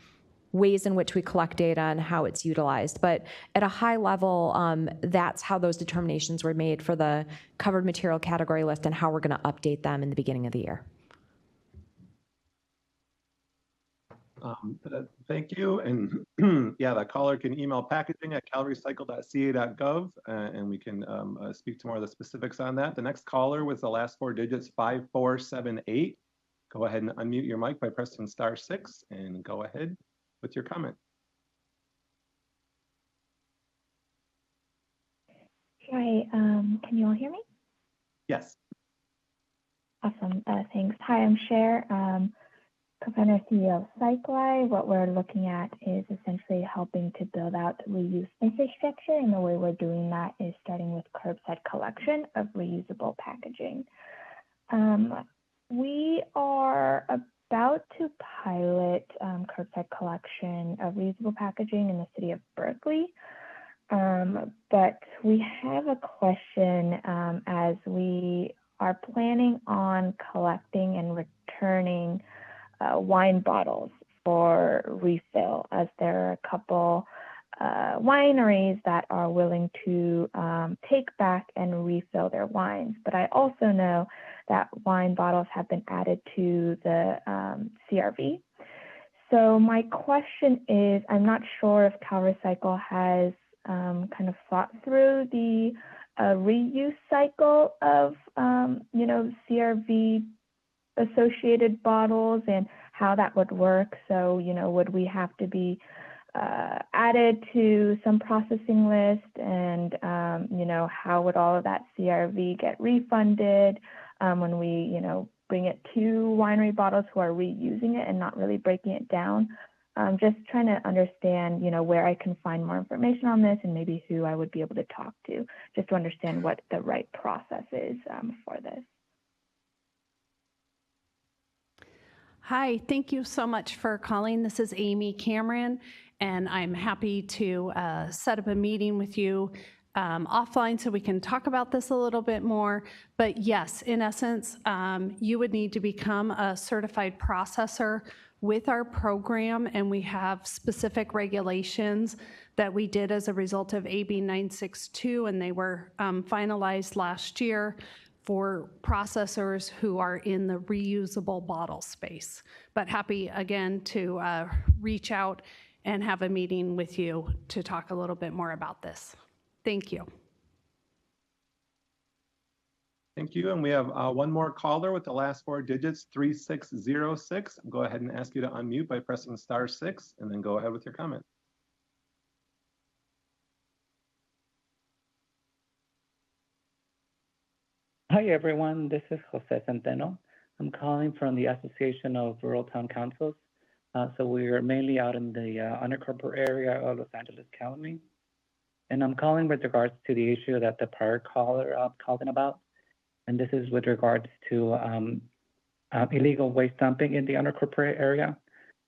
ways in which we collect data and how it's utilized. But at a high level, that's how those determinations were made for the covered material category list and how we're going to update them in the beginning of the year. Thank you. And yeah, the caller can email packaging at calrecycle.ca.gov and we can speak to more of the specifics on that. The next caller with the last 4 digits, 5478. Go ahead and unmute your mic by pressing *6 and go ahead with your comment. Hi, can you all hear me? Yes. Awesome, thanks. Hi, I'm Cher, co-founder CEO of Cycli. What we're looking at is essentially helping to build out reuse infrastructure, and the way we're doing that is starting with curbside collection of reusable packaging. We are about to pilot curbside collection of reusable packaging in the city of Berkeley. But we have a question as we are planning on collecting and returning wine bottles for refill, as there are a couple wineries that are willing to take back and refill their wines. But I also know that wine bottles have been added to the CRV. So my question is, I'm not sure if CalRecycle has kind of thought through the reuse cycle of, CRV associated bottles and how that would work. So, would we have to be added to some processing list, and, how would all of that CRV get refunded when we, bring it to winery bottles who are reusing it and not really breaking it down? Just trying to understand, where I can find more information on this and maybe who I would be able to talk to, just to understand what the right process is for this. Hi, thank you so much for calling. This is Amy Cameron, and I'm happy to set up a meeting with you offline so we can talk about this a little bit more. But yes, in essence, you would need to become a certified processor with our program, and we have specific regulations that we did as a result of AB 962, and they were finalized last year for processors who are in the reusable bottle space. But happy, again, to reach out and have a meeting with you to talk a little bit more about this. Thank you. Thank you. And we have one more caller with the last 4 digits, 3606. I'll go ahead and ask you to unmute by pressing *6 and then go ahead with your comment. Hi, everyone. This is Jose Centeno. I'm calling from the Association of Rural Town Councils. So we are mainly out in the unincorporated area of Los Angeles County. And I'm calling with regards to the issue that the prior caller called in about. And this is with regards to illegal waste dumping in the unincorporated area,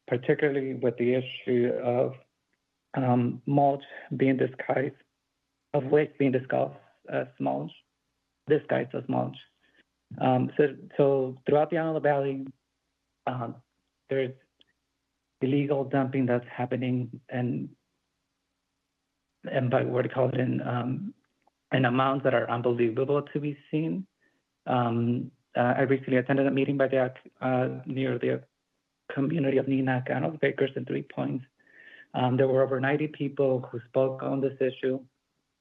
particularly with the issue of mulch being disguised, of waste being disguised as mulch. Disguised as mulch. So throughout the Antelope Valley, there's illegal dumping that's happening, and by what do you call it, in amounts that are unbelievable to be seen. I recently attended a meeting by the near the community of Nina, Canos, Bakers, and 3 Points. There were over 90 people who spoke on this issue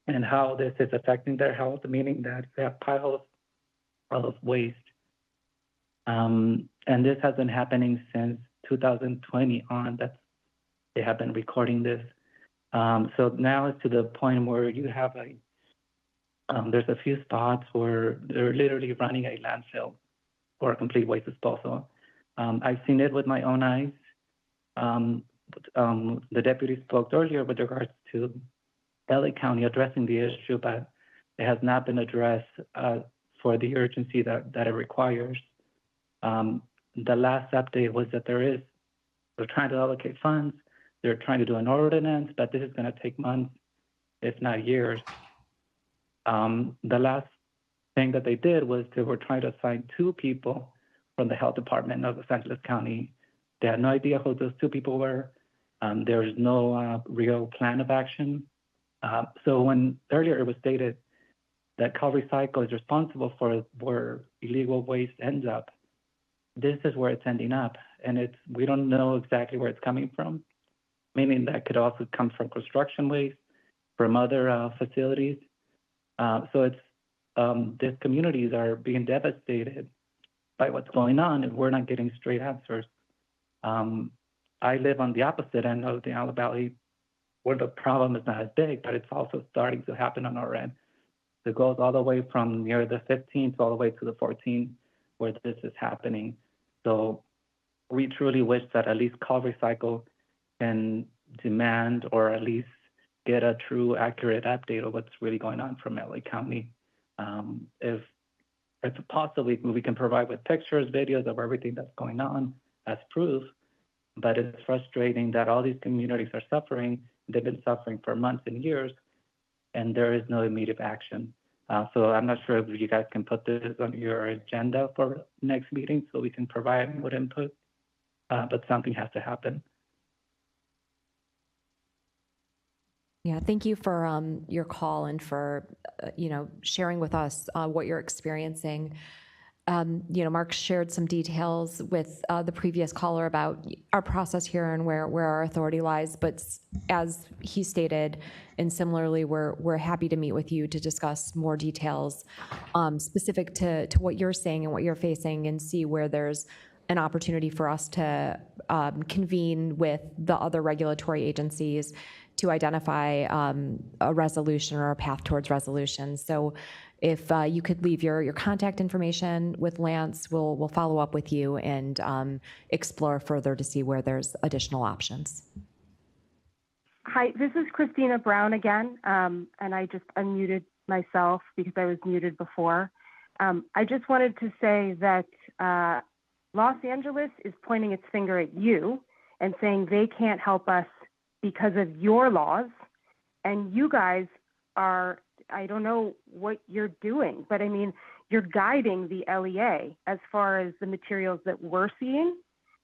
and how this is affecting their health, meaning that they have piles of waste. And this has been happening since 2020 on. They have been recording this. So now it's to the point where you have there's a few spots where they're literally running a landfill for complete waste disposal. I've seen it with my own eyes. The deputy spoke earlier with regards to LA County addressing the issue, but it has not been addressed for the urgency that it requires. The last update was that they're trying to allocate funds. They're trying to do an ordinance, but this is going to take months, if not years. The last thing that they did was they were trying to assign 2 people from the health department of Los Angeles County. They had no idea who those 2 people were. There's no real plan of action. So when earlier it was stated that CalRecycle is responsible for where illegal waste ends up, this is where it's ending up. And we don't know exactly where it's coming from, meaning that could also come from construction waste, from other facilities. So these communities are being devastated by what's going on, and we're not getting straight answers. I live on the opposite end of the Antelope Valley, where the problem is not as big, but it's also starting to happen on our end. It goes all the way from near the 15th all the way to the 14th, where this is happening. So we truly wish that at least CalRecycle can demand or at least get a true, accurate update of what's really going on from LA County. If possibly we can provide with pictures, videos of everything that's going on as proof, but it's frustrating that all these communities are suffering. They've been suffering for months and years, and there is no immediate action. So I'm not sure if you guys can put this on your agenda for next meeting so we can provide with input, but something has to happen. Yeah, thank you for your call and for sharing with us what you're experiencing. Mark shared some details with the previous caller about our process here and where our authority lies. But as he stated, and similarly, we're happy to meet with you to discuss more details specific to what you're saying and what you're facing, and see where there's an opportunity for us to convene with the other regulatory agencies to identify a resolution or a path towards resolution. So if you could leave your contact information with Lance, we'll follow up with you and explore further to see where there's additional options. Hi, this is Christina Brown again, and I just unmuted myself because I was muted before. I just wanted to say that Los Angeles is pointing its finger at you and saying they can't help us because of your laws, and you guys are, I don't know what you're doing, but I mean, you're guiding the LEA as far as the materials that we're seeing.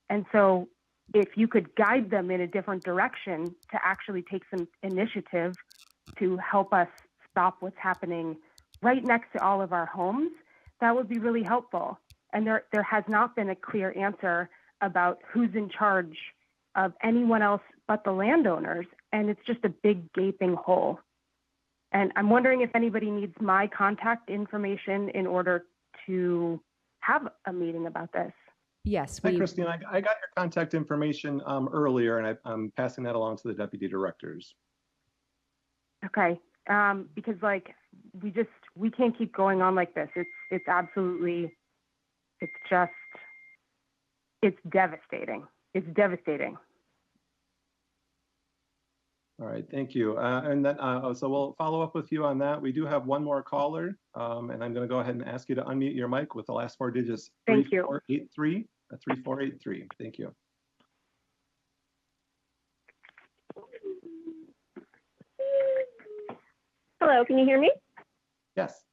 And so if you could guide them in a different direction to actually take some initiative to help us stop what's happening right next to all of our homes, that would be really helpful. And there has not been a clear answer about who's in charge of anyone else but the landowners, and it's just a big gaping hole. And I'm wondering if anybody needs my contact information in order to have a meeting about this. Yes. Hi, Christine. I got your contact information earlier, and I'm passing that along to the deputy directors. Okay. Because we can't keep going on like this. It's devastating. It's devastating. All right, thank you. And then, so we'll follow up with you on that. We do have one more caller, and I'm going to go ahead and ask you to unmute your mic with the last 4 digits. Thank you. 3483. 3483. Thank you. Hello, can you hear me? Yes.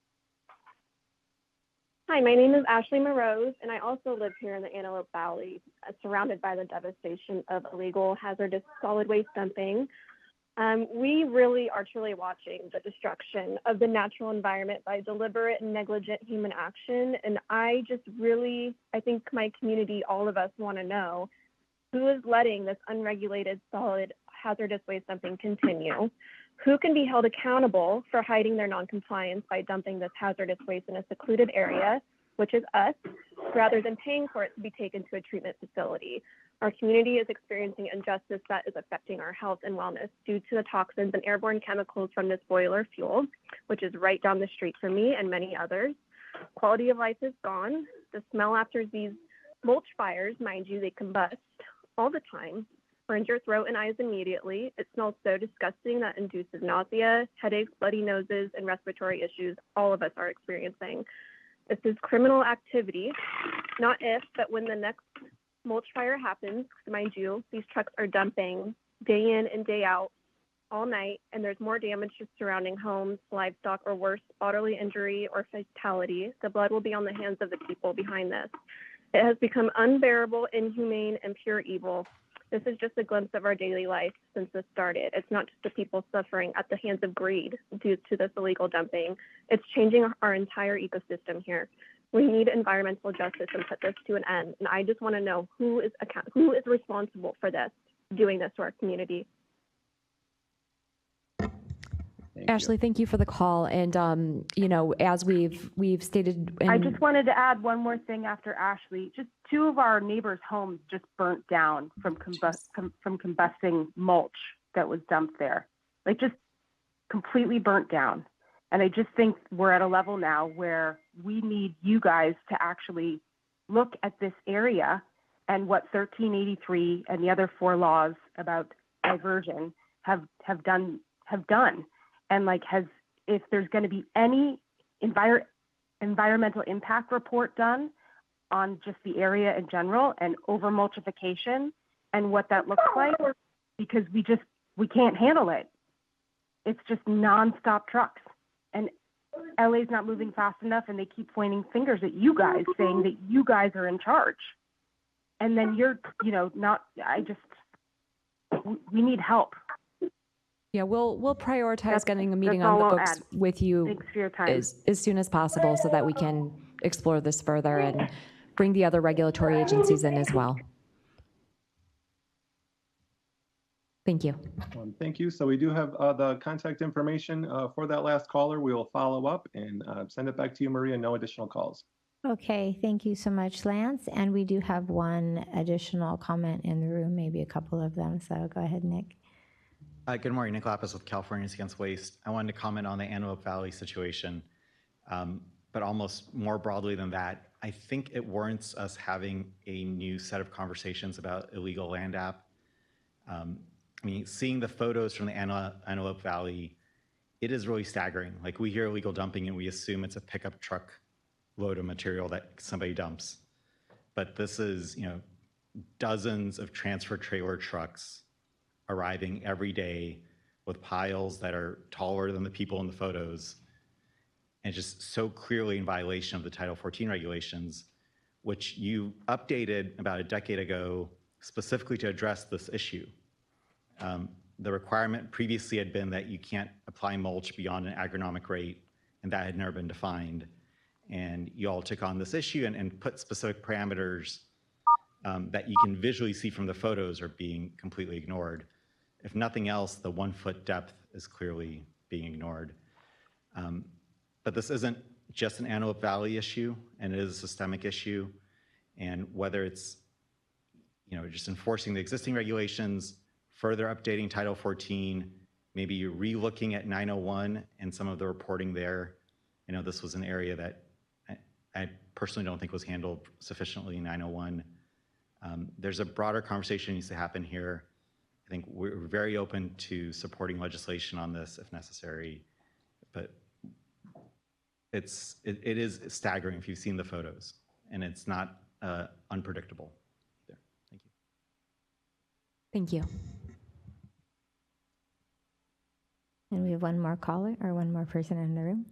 Hi, my name is Ashley Morose, and I also live here in the Antelope Valley, surrounded by the devastation of illegal hazardous solid waste dumping. We really are truly watching the destruction of the natural environment by deliberate and negligent human action. And I think my community, all of us want to know, Who is letting this unregulated solid hazardous waste dumping continue? Who can be held accountable for hiding their noncompliance by dumping this hazardous waste in a secluded area, which is us, rather than paying for it to be taken to a treatment facility? Our community is experiencing injustice that is affecting our health and wellness due to the toxins and airborne chemicals from this boiler fuel, which is right down the street from me and many others. Quality of life is gone. The smell after these mulch fires, mind you, they combust all the time, burns your throat and eyes immediately. It smells so disgusting that induces nausea, headaches, bloody noses, and respiratory issues all of us are experiencing. This is criminal activity, not if, but when the next mulch fire happens. Mind you, these trucks are dumping day in and day out all night, and there's more damage to surrounding homes, livestock, or worse, bodily injury or fatality. The blood will be on the hands of the people behind this. It has become unbearable, inhumane, and pure evil. This is just a glimpse of our daily life since this started. It's not just the people suffering at the hands of greed due to this illegal dumping. It's changing our entire ecosystem here. We need environmental justice and put this to an end. And I just want to know who is responsible for this, doing this to our community. Ashley, thank you for the call. And you know, as we've stated, I just wanted to add one more thing after Ashley. Just 2 of our neighbors' homes just burnt down from combusting mulch that was dumped there. Like, just completely burnt down. And I just think we're at a level now where we need you guys to actually look at this area and what 1383 and the other 4 laws about diversion have done. And like, if there's going to be any environmental impact report done on just the area in general and over mulchification and what that looks like, because we can't handle it. It's just nonstop trucks, and LA's not moving fast enough, and they keep pointing fingers at you guys, saying that you guys are in charge. And then you're, we need help. Yeah, we'll prioritize getting a meeting on the books with you Thanks for your time. as soon as possible so that we can explore this further and bring the other regulatory agencies in as well. Thank you. Thank you. So we do have the contact information for that last caller. We will follow up and send it back to you, Maria. No additional calls. Okay, thank you so much, Lance. And we do have one additional comment in the room, maybe a couple of them. So go ahead, Nick. Good morning, Nick Lapis with Californians Against Waste. I wanted to comment on the Antelope Valley situation, but almost more broadly than that, I think it warrants us having a new set of conversations about illegal land app. I mean, seeing the photos from the Antelope Valley, it is really staggering. Like, we hear illegal dumping and we assume it's a pickup truck load of material that somebody dumps. But this is, dozens of transfer trailer trucks arriving every day with piles that are taller than the people in the photos, and just so clearly in violation of the Title 14 regulations, which you updated about a decade ago specifically to address this issue. The requirement previously had been that you can't apply mulch beyond an agronomic rate, and that had never been defined. And you all took on this issue and put specific parameters that you can visually see from the photos are being completely ignored. If nothing else, the 1 foot depth is clearly being ignored. But this isn't just an Antelope Valley issue, and it is a systemic issue. And whether it's just enforcing the existing regulations, further updating Title 14, maybe re-looking at 901 and some of the reporting there. This was an area that I personally don't think was handled sufficiently in 901. There's a broader conversation that needs to happen here. I think we're very open to supporting legislation on this if necessary, but it is staggering if you've seen the photos, and it's not unpredictable either. Thank you. Thank you. And we have one more caller or one more person in the room.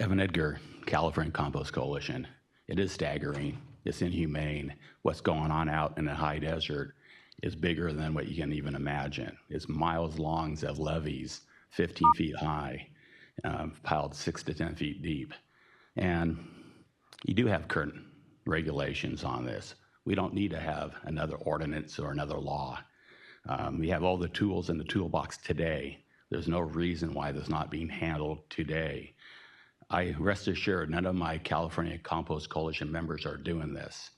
Evan Edgar, California Compost Coalition. It is staggering. It's inhumane. What's going on out in the high desert is bigger than what you can even imagine. It's miles long of levees, 15 feet high, piled 6 to 10 feet deep. And you do have current regulations on this. We don't need to have another ordinance or another law. We have all the tools in the toolbox today. There's no reason why this is not being handled today. I rest assured none of my California Compost Coalition members are doing this.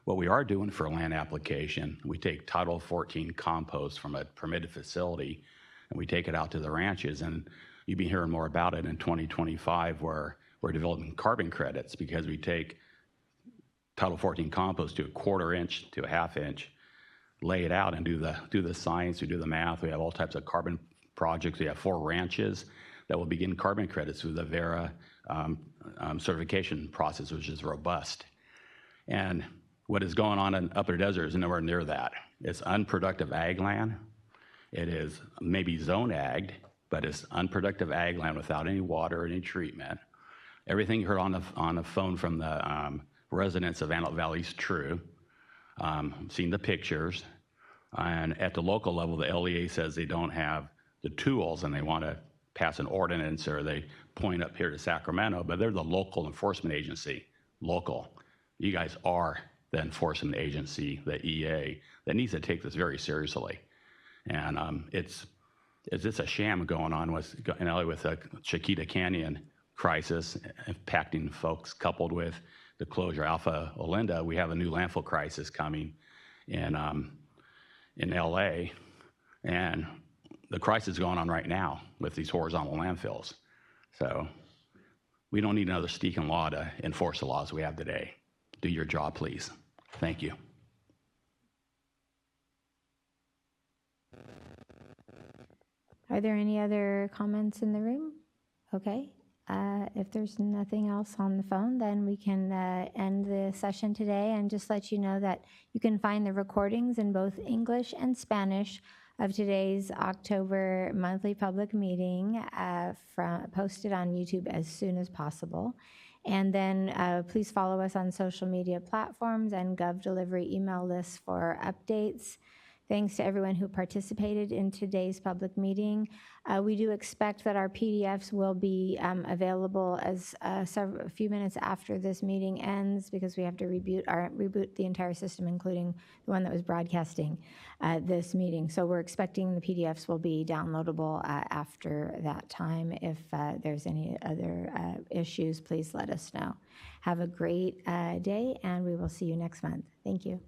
What we are doing for a land application, we take Title 14 compost from a permitted facility and we take it out to the ranches, and you'll be hearing more about it in 2025 where we're developing carbon credits because we take Title 14 compost to a 1/4 inch to a 1/2 inch, lay it out and do the science, we do the math. We have all types of carbon projects. We have 4 ranches that will begin carbon credits through the Vera certification process, which is robust. And what is going on in Upper Desert is nowhere near that. It's unproductive ag land. It is maybe zone ag, but it's unproductive ag land without any water, any treatment. Everything you heard on the phone from the residents of Antelope Valley is true. Seen the pictures. And at the local level, the LEA says they don't have the tools and they want to pass an ordinance, or they point up here to Sacramento, but they're the local enforcement agency. Local. You guys are the enforcement agency, the EA, that needs to take this very seriously. And it's just a sham going on with the Chiquita Canyon crisis impacting folks, coupled with the closure of Alpha Olinda. We have a new landfill crisis coming in LA, and the crisis is going on right now with these horizontal landfills. So we don't need another stinking law to enforce the laws we have today. Do your job, please. Thank you. Are there any other comments in the room? Okay. If there's nothing else on the phone, then we can end the session today, and just let you know that you can find the recordings in both English and Spanish of today's October monthly public meeting posted on YouTube as soon as possible. And then please follow us on social media platforms and GovDelivery email lists for updates. Thanks to everyone who participated in today's public meeting. We do expect that our PDFs will be available as a few minutes after this meeting ends, because we have to reboot the entire system, including the one that was broadcasting this meeting. So we're expecting the PDFs will be downloadable after that time. If there's any other issues, please let us know. Have a great day, and we will see you next month. Thank you.